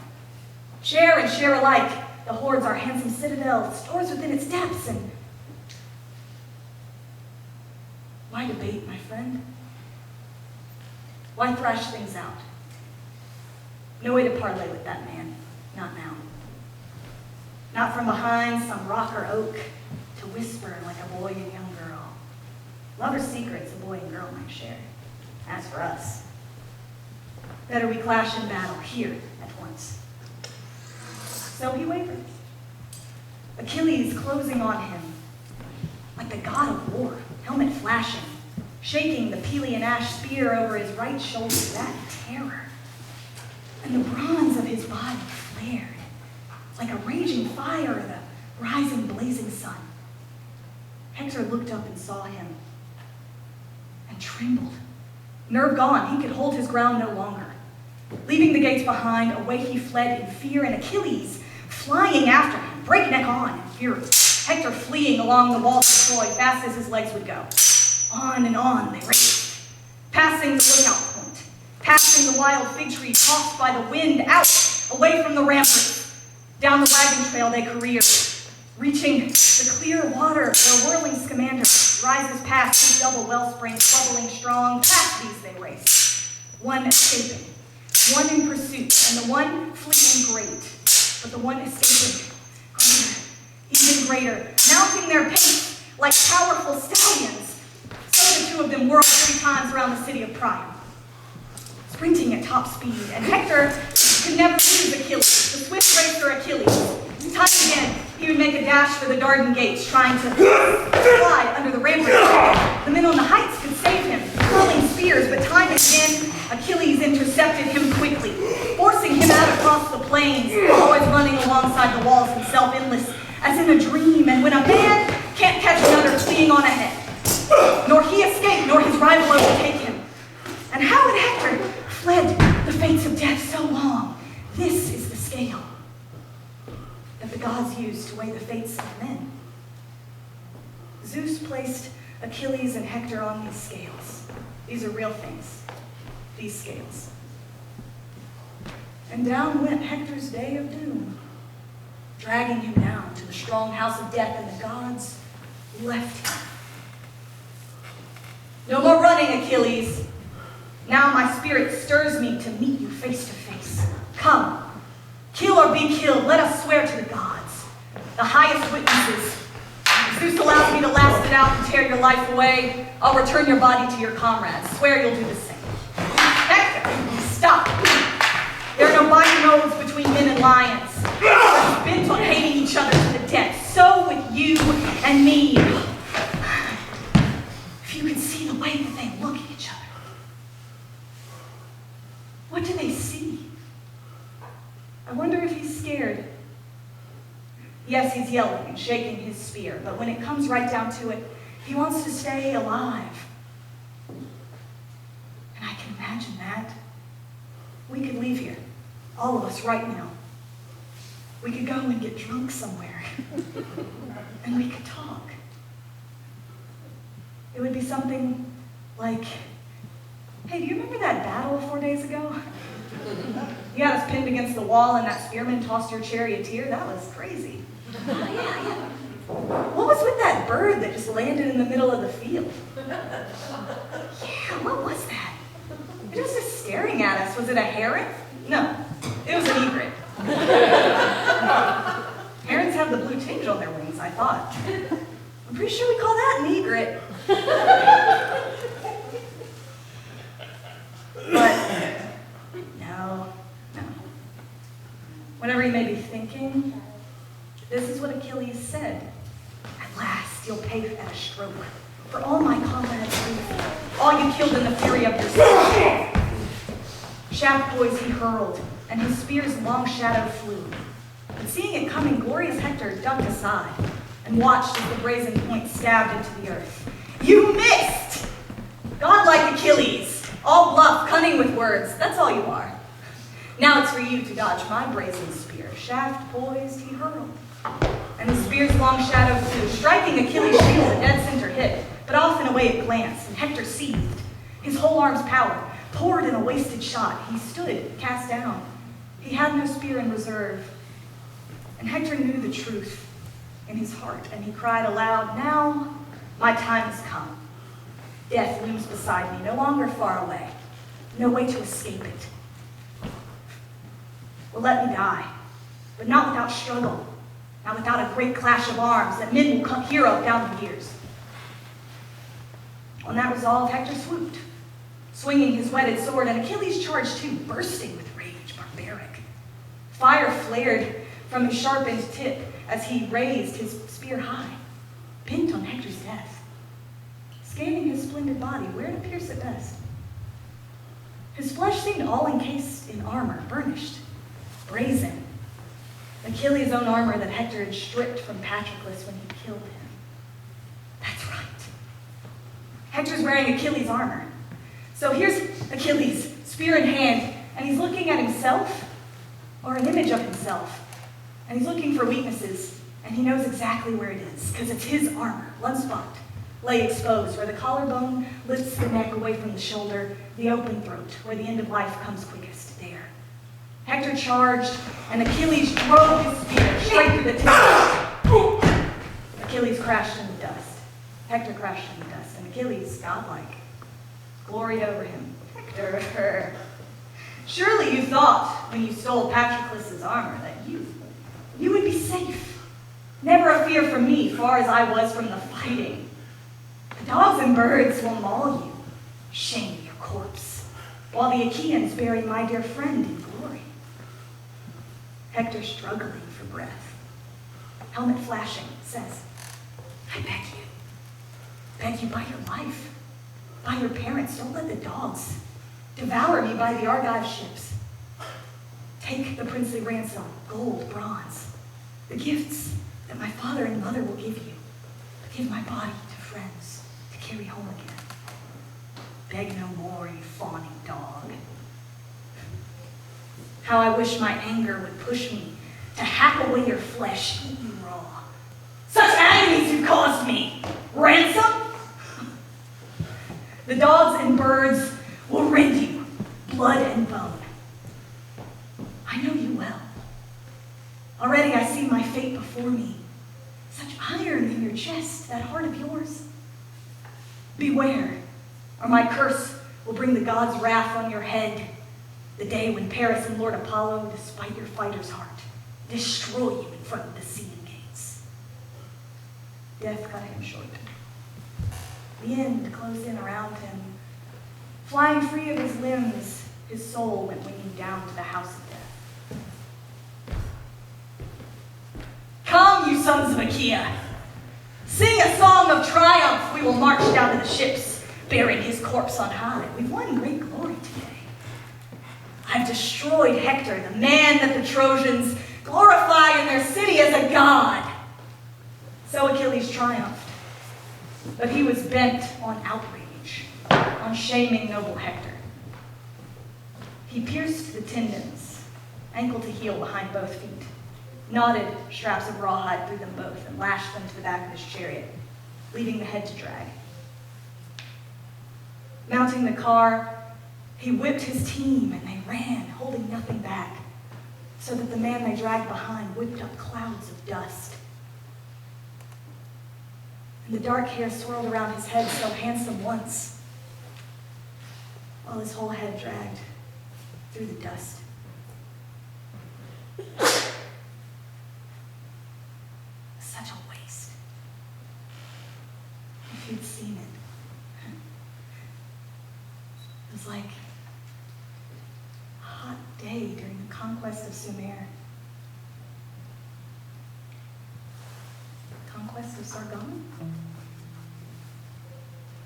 Share and share alike. The hoards our handsome citadel, stores within its depths, and why debate, my friend? Why thrash things out? No way to parley with that man, not now. Not from behind some rock or oak to whisper like a boy and young girl. Lover's secrets a boy and girl might share. As for us, better we clash in battle here at once. So he wavered. Achilles closing on him like the god of war, helmet flashing, shaking the Pelian ash spear over his right shoulder, that terror. And the bronze of his body flared like a raging fire of the rising blazing sun. Hector looked up and saw him and trembled. Nerve gone, he could hold his ground no longer. Leaving the gates behind, away he fled in fear, and Achilles flying after him, breakneck on in fury. Hector fleeing along the walls of Troy fast as his legs would go. On and on they raced, passing the lookout point, passing the wild fig tree tossed by the wind, out, away from the ramparts. Down the wagon trail they careered, reaching the clear water where whirling Scamander rises past his double wellspring, bubbling strong. Past these they raced, one escaping, one in pursuit, and the one fleeing great, but the one escaping greater, even greater, mounting their pace like powerful stallions. So the two of them whirled 3 times around the city of Priam, sprinting at top speed, and Hector could never lose Achilles, the swift racer Achilles. Time again, he would make a dash for the Dardan gates, trying to fly under the ramparts. The men on the heights could save him, hurling spears, but time again, Achilles intercepted him quickly, forcing him out across the plains, always running alongside the walls himself, endless as in a dream. And when a man can't catch another fleeing on ahead, nor he escape, nor his rival overtake him. And how had Hector fled the fates of death so long? This is the scale that the gods use to weigh the fates of men. Zeus placed Achilles and Hector on these scales. These are real things, these scales. And down went Hector's day of doom, dragging him down to the strong house of death, and the gods left him. No more running, Achilles. Now my spirit stirs me to meet you face to face. Come, kill or be killed, let us swear to the gods, the highest witnesses. If Zeus allows me to last it out and tear your life away, I'll return your body to your comrades. Swear you'll do the same. Hector, stop. There are no binding oaths between men and lions. We're bent on hating each other to the death. So with you and me. If you can see the way that they look at each other. What do they see? I wonder if he's scared. Yes, he's yelling and shaking his spear, but when it comes right down to it, he wants to stay alive. And I can imagine that. We could leave here, all of us right now. We could go and get drunk somewhere. and we could talk. It would be something like, hey, do you remember that battle 4 days ago? You had us pinned against the wall and that spearman tossed your charioteer? That was crazy. Oh, yeah. What was with that bird that just landed in the middle of the field? Yeah, what was that? It was just staring at us. Was it a heron? No, it was an egret. Herons have the blue tinge on their wings, I thought. I'm pretty sure we call that an egret. But no. Whatever you may be thinking, this is what Achilles said. At last you'll pay at a stroke for all my comrades' grief, all you killed in the fury of your sin. Shaft poise he hurled, and his spear's long shadow flew. But seeing it coming, glorious Hector ducked aside and watched as the brazen point stabbed into the earth. You missed! Godlike Achilles, all bluff, cunning with words, that's all you are. Now it's for you to dodge my brazen spear. Shaft poised he hurled, and the spear's long shadow flew, striking Achilles' shield a dead center hit, but off and away it glanced, and Hector seethed. His whole arm's power poured in a wasted shot. He stood, cast down. He had no spear in reserve. And Hector knew the truth in his heart, and he cried aloud, now my time has come. Death looms beside me, no longer far away. No way to escape it. Well, let me die, but not without struggle, not without a great clash of arms that men will hear of down the years. On that resolve, Hector swooped, swinging his whetted sword, and Achilles charged too, bursting with rage, barbaric. Fire flared from his sharpened tip as he raised his spear high, bent on Hector's death, scanning his splendid body, where to pierce it best. His flesh seemed all encased in armor, burnished, brazen. Achilles' own armor that Hector had stripped from Patroclus when he killed him. That's right. Hector's wearing Achilles' armor. So here's Achilles, spear in hand, and he's looking at himself, or an image of himself. And he's looking for weaknesses, and he knows exactly where it is, because it's his armor, one spot, lay exposed, where the collarbone lifts the neck away from the shoulder, the open throat, where the end of life comes quickest, there. Hector charged, and Achilles drove his spear straight through the temple. Achilles crashed in the dust. Hector crashed in the dust, and Achilles, godlike, gloried over him. Hector, surely you thought, when you stole Patroclus' armor, that you would be safe. Never a fear from me, far as I was from the fighting. The dogs and birds will maul you, shame your corpse, while the Achaeans bury my dear friend in glory. Hector, struggling for breath, helmet flashing, says, I beg you by your life, by your parents, don't let the dogs devour me by the Argive ships. Take the princely ransom, gold, bronze, the gifts that my father and mother will give you. Give my body to friends to carry home again. Beg no more, you fawning dog. How I wish my anger would push me to hack away your flesh, eat you raw. Such agonies you caused me! Ransom? The dogs and birds will rend you, blood and bone. I know you well. Already I see my fate before me. Such iron in your chest, that heart of yours. Beware, or my curse will bring the gods' wrath on your head, the day when Paris and Lord Apollo, despite your fighter's heart, destroy you in front of the Scaean gates. Death cut him short. The end closed in around him. Flying free of his limbs, his soul went winging down to the house of death. Come, you sons of Achaea! Sing a song of triumph! We will march down to the ships, bearing his corpse on high. We've won great glory today. I've destroyed Hector, the man that the Trojans glorify in their city as a god. So Achilles triumphed, but he was bent on outrage, on shaming noble Hector. He pierced the tendons, ankle to heel behind both feet, knotted straps of rawhide through them both, and lashed them to the back of his chariot, leaving the head to drag. Mounting the car, he whipped his team, and they ran, holding nothing back, so that the man they dragged behind whipped up clouds of dust. And the dark hair swirled around his head so handsome once, while his whole head dragged through the dust. Such a waste. If you'd seen it. It was like a hot day during the conquest of Sumer. Conquest of Sargon?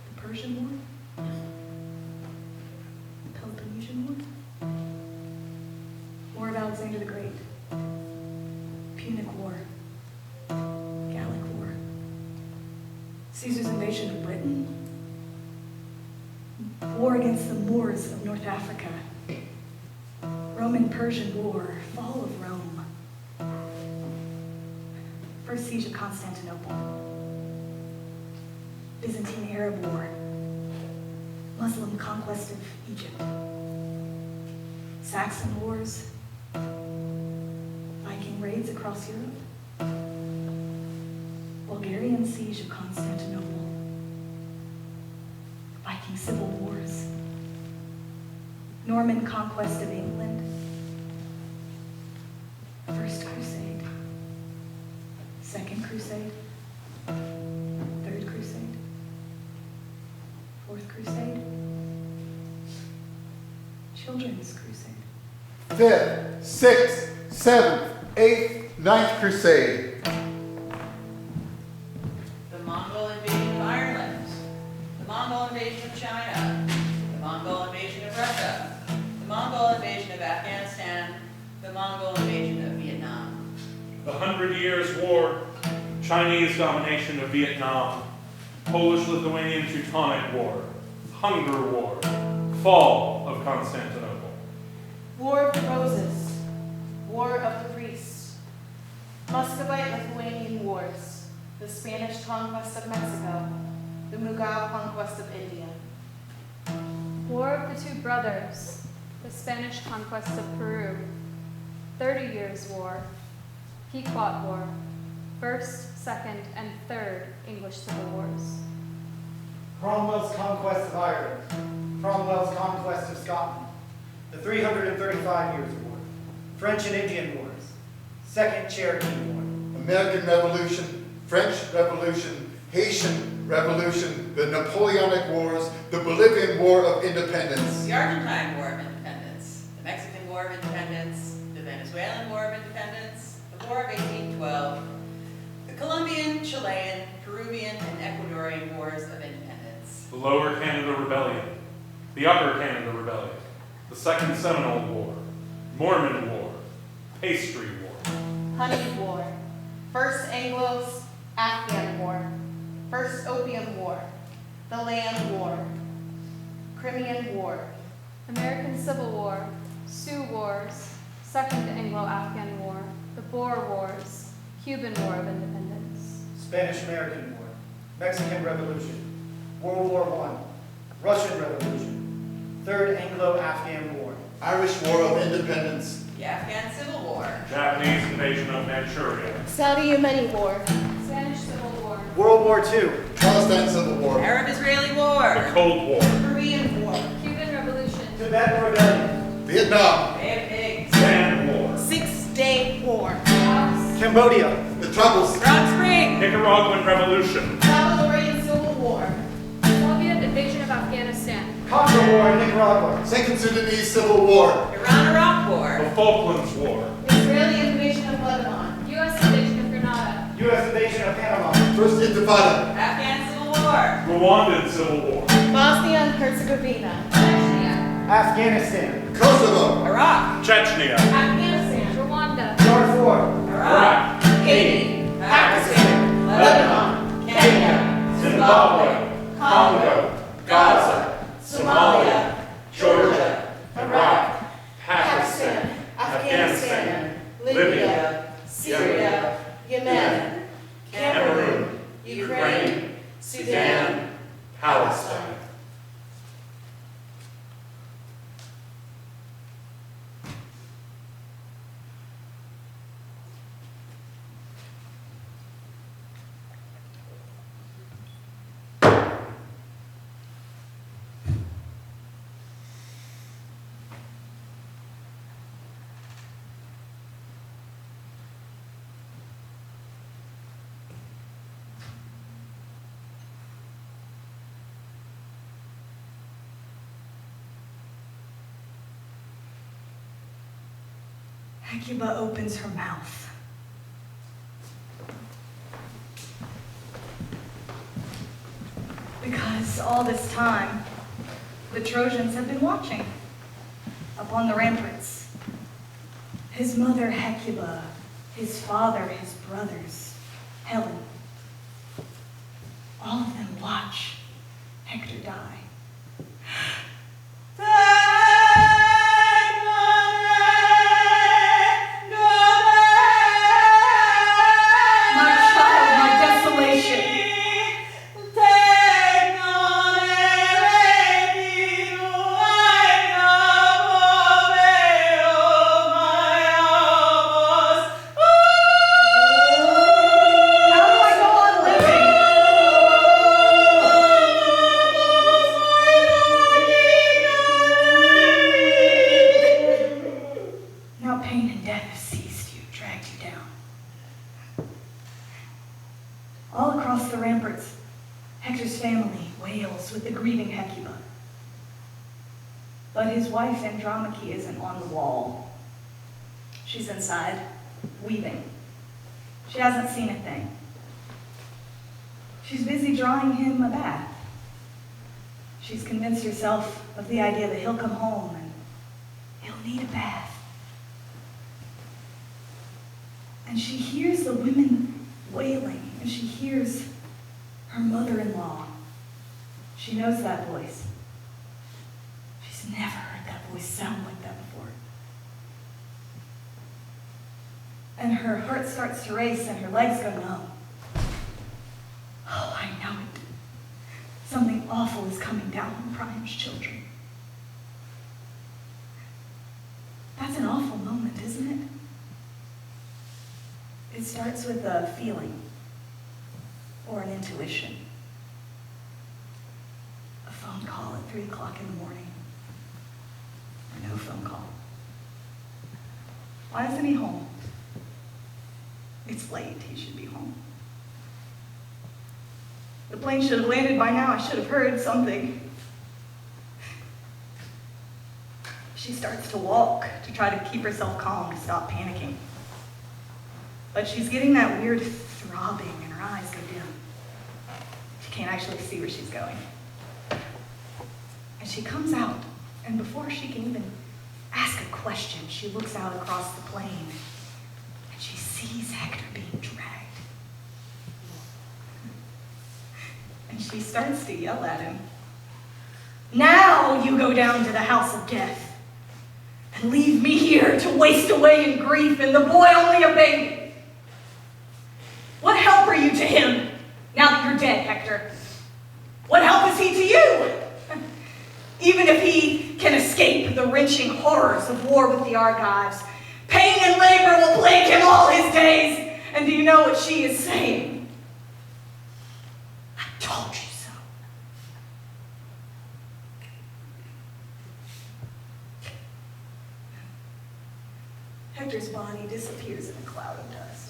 The Persian War? The Peloponnesian War? War of Alexander the Great? Punic War? Gallic War? Caesar's invasion of Britain? War against the Moors of North Africa? Roman-Persian War? Fall of Rome? First siege of Constantinople, Byzantine Arab War, Muslim conquest of Egypt, Saxon wars, Viking raids across Europe, Bulgarian siege of Constantinople, Viking civil wars, Norman conquest of England, First Crusade, Second Crusade, Third Crusade, Fourth Crusade, Children's Crusade. Fifth, sixth, seventh, eighth, ninth Crusade. The Mongol invasion of Ireland, the Mongol invasion of China, the Mongol invasion of Russia, the Mongol invasion of Afghanistan, the Mongol invasion of Vietnam. The 100 Years' War, Chinese domination of Vietnam, Polish-Lithuanian-Teutonic War, Hunger War, fall of Constantinople. War of the Roses, War of the Priests, Muscovite-Lithuanian Wars, the Spanish conquest of Mexico, the Mughal conquest of India. War of the Two Brothers, the Spanish conquest of Peru, 30 Years' War, Pequot War, First, Second, and Third English Civil Wars. Cromwell's conquest of Ireland, Cromwell's conquest of Scotland, the 335 Years' War, French and Indian Wars, Second Cherokee War, American Revolution, French Revolution, Haitian Revolution, the Napoleonic Wars, the Bolivian War of Independence, The Argentine War of Independence, the Mexican War of Independence, the Venezuelan War of Independence, the War of 1812, the Colombian, Chilean, Peruvian, and Ecuadorian Wars of Independence. The Lower Canada Rebellion, the Upper Canada Rebellion, the Second Seminole War, Mormon War, Pastry War. Honey War, First Anglo-Afghan War, First Opium War, the Land War, Crimean War, American Civil War, Sioux Wars, Second Anglo-Afghan War, the Boer Wars, Cuban War of Independence. Spanish-American War, Mexican Revolution, World War I, Russian Revolution, Third Anglo-Afghan War, Irish War of Independence, The Afghan Civil War, Japanese invasion of Manchuria, Saudi-Yemeni War, Spanish Civil War, World War II, Palestine Civil War, Arab-Israeli the War, Cold War, Korean War, Cuban Revolution, Tibetan Rebellion, Vietnam, Bay of Pigs, Sand War, Six-Day War, Laos, Cambodia, the Troubles, Rock Spring, Nicaraguan Revolution, Salvadoran Civil War, Soviet invasion of Afghanistan, Contra War in Nicaragua, Second Sudanese Civil War, Iran-Iraq War, the Falklands War, Israeli invasion of Lebanon, U.S. invasion of Grenada, U.S. invasion of Panama, First Intifada, Afghan Civil War, Rwandan Civil War, Bosnia and Herzegovina, Chechnya, Afghanistan, Kosovo, Iraq, Chechnya, Afghanistan, Rwanda, Darfur, Iraq, Haiti, Pakistan, Lebanon, Kenya, Zimbabwe, Congo, Gaza, Somalia, Georgia, Iraq, Pakistan, Afghanistan, Libya, Ukraine, Sudan, Palestine. Hecuba opens her mouth. Because all this time, the Trojans have been watching up on the ramparts. His mother Hecuba, his father, his brothers, Helen. All of them watch Hector die. My child, my desolation. How do I go on living? Now pain and death have seized you, dragged you down. All across the ramparts, Hector's family wails with the grieving Hecuba. But his wife Andromache isn't on the wall. She's inside, weeping. She hasn't seen a thing. She's busy drawing him a bath. She's convinced herself of the idea that he'll come home and he'll need a bath. And she hears the women wailing, and she hears her mother-in-law. She knows that voice. She's never heard that voice sound like that before. And her heart starts to race and her legs go numb. Oh, I know it. Something awful is coming down on Priam's children. That's an awful moment, isn't it? It starts with a feeling or an intuition. A phone call at 3 o'clock in the morning. Or no phone call. Why isn't he home? It's late, he should be home. The plane should have landed by now, I should have heard something. She starts to walk to try to keep herself calm, to stop panicking. But she's getting that weird throbbing and her eyes go dim. She can't actually see where she's going. And she comes out, and before she can even ask a question, she looks out across the plain, and she sees Hector being dragged. And she starts to yell at him. Now you go down to the house of death and leave me here to waste away in grief and the boy only a baby. What help are you to him now that you're dead, Hector? What help is he to you? Even if he can escape the wrenching horrors of war with the Argives, pain and labor will plague him all his days. And do you know what she is saying? I told you so. Hector's body disappears in a cloud of dust.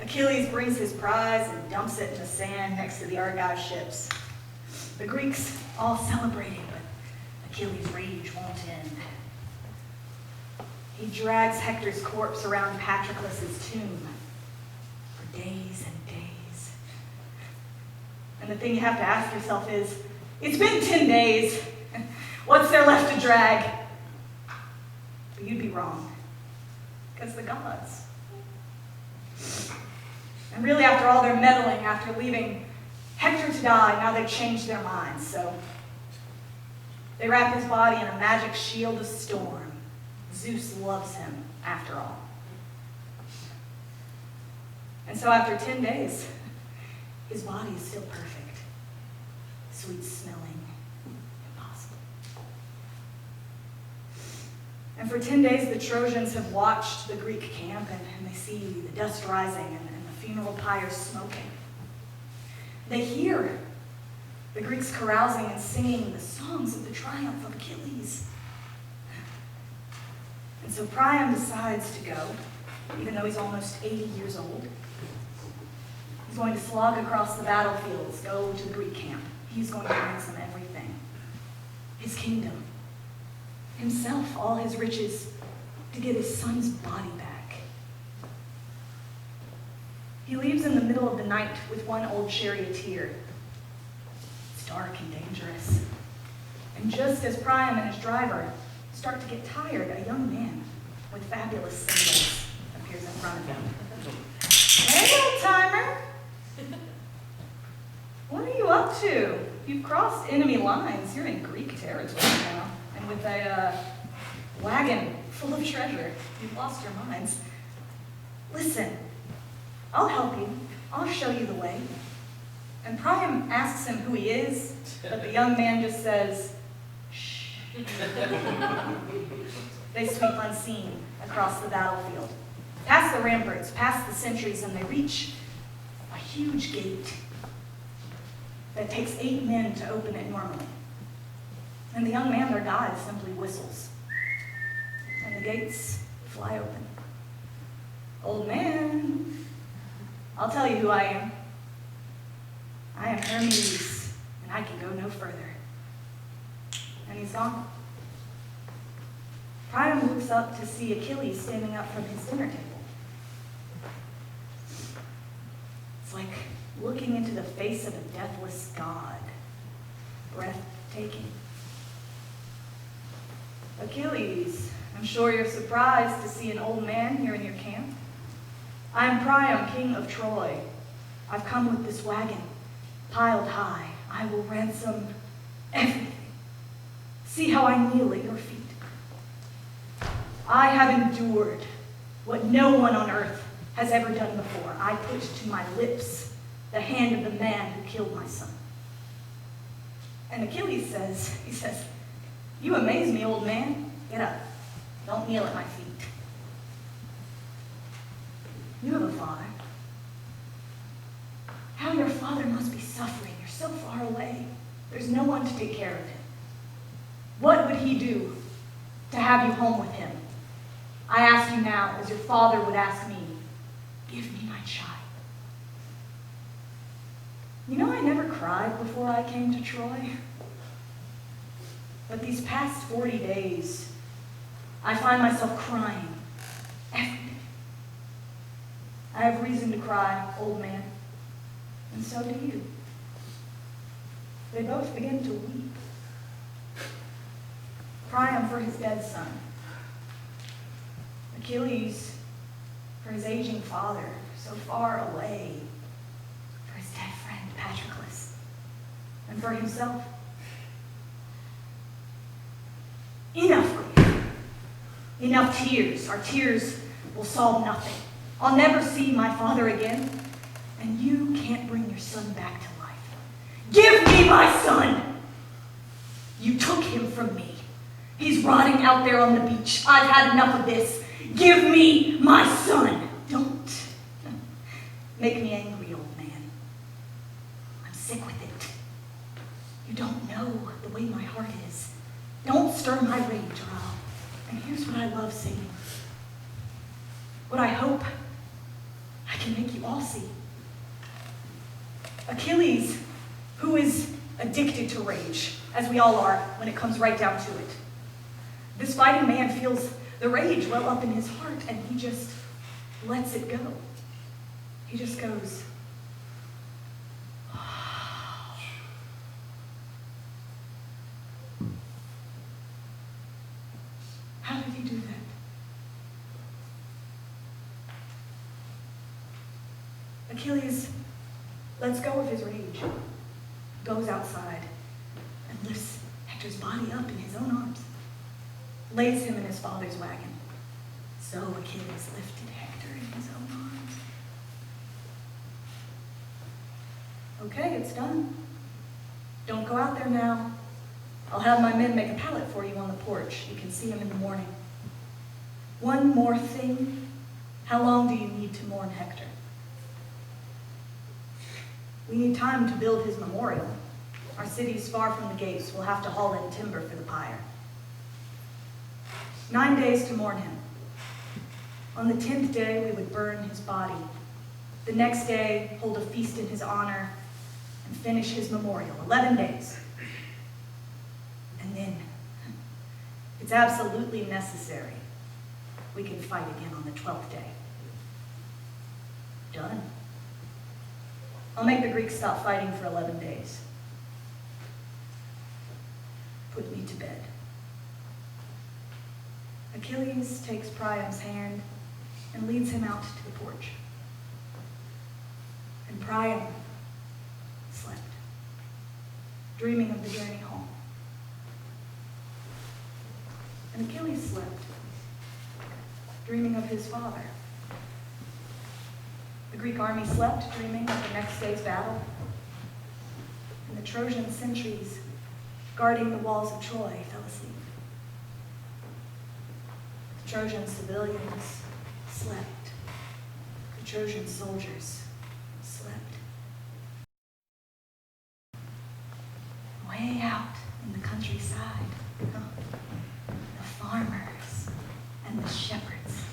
Achilles brings his prize and dumps it in the sand next to the Argive ships. The Greeks all celebrating, but Achilles' rage won't end. He drags Hector's corpse around Patroclus' tomb for days and days. And the thing you have to ask yourself is, it's been 10 days. What's there left to drag? But you'd be wrong, because the gods. And really, after all their meddling, after leaving Hector to die, now they've changed their minds. So they wrap his body in a magic shield of storm, Zeus loves him after all. And so after 10 days, his body is still perfect, sweet smelling, impossible. And for 10 days, the Trojans have watched the Greek camp, and they see the dust rising and the funeral pyres smoking. They hear the Greeks carousing and singing the songs of the triumph of Achilles. And so Priam decides to go, even though he's almost 80 years old. He's going to slog across the battlefields, go to the Greek camp. He's going to ransom everything. His kingdom, himself, all his riches, to get his son's body back. He leaves in the middle of the night with one old charioteer. It's dark and dangerous. And just as Priam and his driver start to get tired, a young man with fabulous sandals appears in front of him. Hey, old timer! What are you up to? You've crossed enemy lines. You're in Greek territory now. And with a wagon full of treasure, you've lost your minds. Listen, I'll help you. I'll show you the way. And Priam asks him who he is, but the young man just says, shh. They sweep unseen across the battlefield, past the ramparts, past the sentries, and they reach a huge gate that takes 8 men to open it normally. And the young man, their guide, simply whistles. And the gates fly open. Old man, I'll tell you who I am. I am Hermes, and I can go no further. And he's gone. Priam looks up to see Achilles standing up from his dinner table. It's like looking into the face of a deathless god. Breathtaking. Achilles, I'm sure you're surprised to see an old man here in your camp. I am Priam, king of Troy. I've come with this wagon, piled high. I will ransom everything. See how I kneel at your feet. I have endured what no one on earth has ever done before. I put to my lips the hand of the man who killed my son. And Achilles says, you amaze me, old man. Get up. Don't kneel at my feet. You have a father. How your father must be suffering. You're so far away. There's no one to take care of him. What would he do to have you home with him? I ask you now, as your father would ask me, give me my child. You know, I never cried before I came to Troy. But these past 40 days, I find myself crying every day. I have reason to cry, old man, and so do you. They both begin to weep. Priam for his dead son. Achilles for his aging father, so far away. For his dead friend, Patroclus. And for himself. Enough grief. Enough tears. Our tears will solve nothing. I'll never see my father again, and you can't bring your son back to life. Give me my son! You took him from me. He's rotting out there on the beach. I've had enough of this. Give me my son! Don't make me angry, old man. I'm sick with it. You don't know the way my heart is. Don't stir my rage, or I'll. And here's what I love singing. What I hope I can make you all see. Achilles, who is addicted to rage, as we all are when it comes right down to it. This fighting man feels the rage well up in his heart, and he just lets it go. He just goes, how did he do that? Achilles lets go of his rage, goes outside, and lifts Hector's body up in his own arms, lays him in his father's wagon. So Achilles lifted Hector in his own arms. Okay, it's done. Don't go out there now. I'll have my men make a pallet for you on the porch. You can see him in the morning. One more thing. How long do you need to mourn Hector? We need time to build his memorial. Our city's far from the gates. We'll have to haul in timber for the pyre. 9 days to mourn him. On the 10th day, we would burn his body. The next day, hold a feast in his honor and finish his memorial. 11 days. And then, it's absolutely necessary, we can fight again on the 12th day. Done. I'll make the Greeks stop fighting for 11 days. Put me to bed. Achilles takes Priam's hand and leads him out to the porch. And Priam slept, dreaming of the journey home. And Achilles slept, dreaming of his father. The Greek army slept, dreaming of the next day's battle. And the Trojan sentries guarding the walls of Troy fell asleep. The Trojan civilians slept. The Trojan soldiers slept. Way out in the countryside, the farmers and the shepherds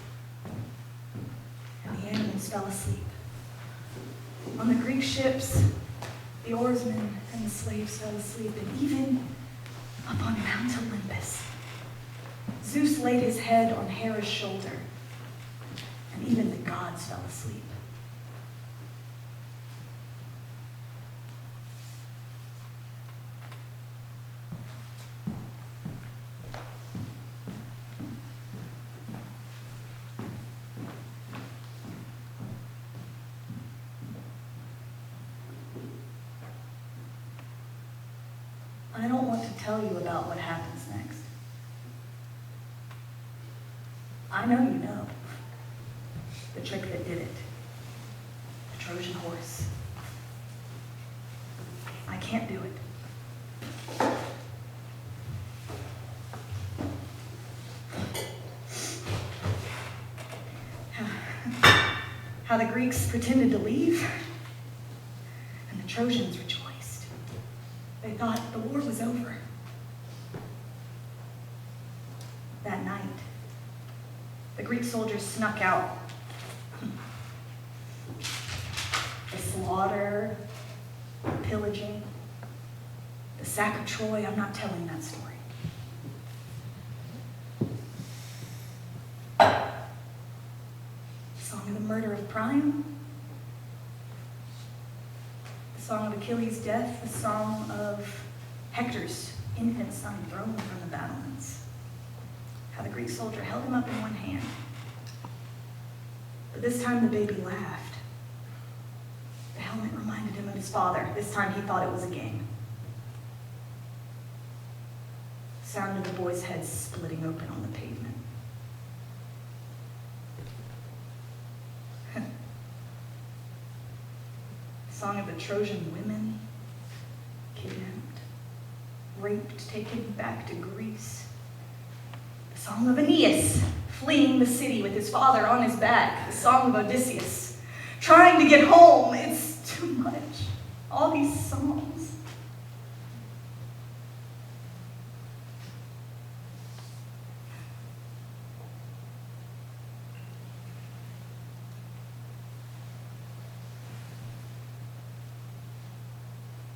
and the animals fell asleep. On the Greek ships, the oarsmen and the slaves fell asleep, and even up on Mount Olympus, Zeus laid his head on Hera's shoulder, and even the gods fell asleep. I don't want to tell you about what happens next. I know you know. The trick that did it. The Trojan horse. I can't do it. How the Greeks pretended to leave, and the Trojans rejoiced. They thought the war was over. That night, the Greek soldiers snuck out. The slaughter, the pillaging, the sack of Troy, I'm not telling that story. The song of the murder of Priam, the song of Achilles' death, the song of Hector's infant son thrown from the battlements. How the Greek soldier held him up in one hand. But this time the baby laughed. The helmet reminded him of his father. This time he thought it was a game. The sound of the boy's head splitting open on the pavement. Song of the Trojan women, kidnapped, raped, taken back to Greece. The song of Aeneas, fleeing the city with his father on his back. The song of Odysseus, trying to get home. It's too much. All these songs.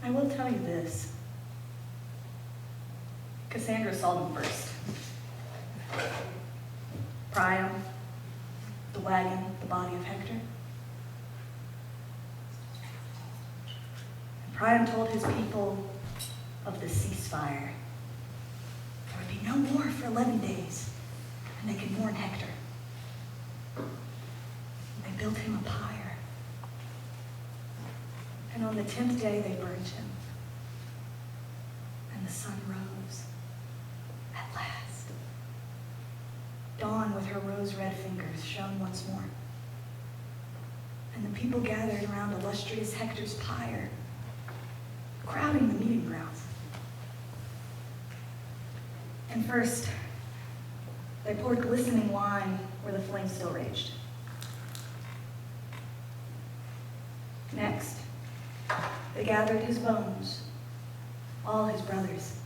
I will tell you this. Cassandra saw them first. Priam, the wagon, the body of Hector. And Priam told his people of the ceasefire. There would be no war for 11 days, and they could mourn Hector. They built him a pyre. And on the 10th day, they burned him. And the sun rose at last. Dawn with her rose-red fingers shone once more. And the people gathered around illustrious Hector's pyre, crowding the meeting grounds. And first, they poured glistening wine where the flames still raged. Next, they gathered his bones, all his brothers,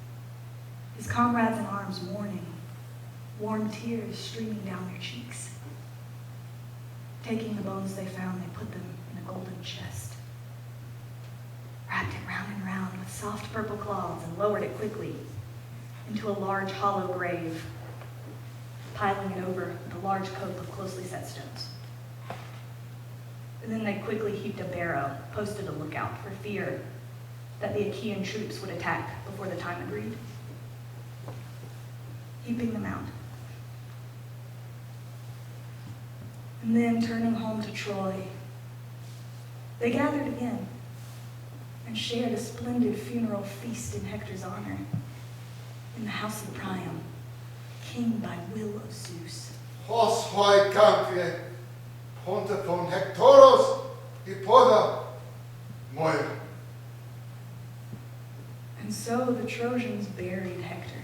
his comrades in arms mourning, warm tears streaming down their cheeks. Taking the bones they found, they put them in a golden chest, wrapped it round and round with soft purple cloths, and lowered it quickly into a large hollow grave, piling it over with a large cope of closely set stones. And then they quickly heaped a barrow, posted a lookout for fear that the Achaean troops would attack before the time agreed. Heaping them out. And then turning home to Troy, they gathered again and shared a splendid funeral feast in Hector's honor in the house of Priam, king by will of Zeus. Hos hoi campie, ponte pon Hectoros, hipoda, moira. And so the Trojans buried Hector,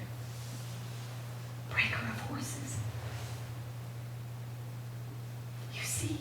breaker of horses. You see,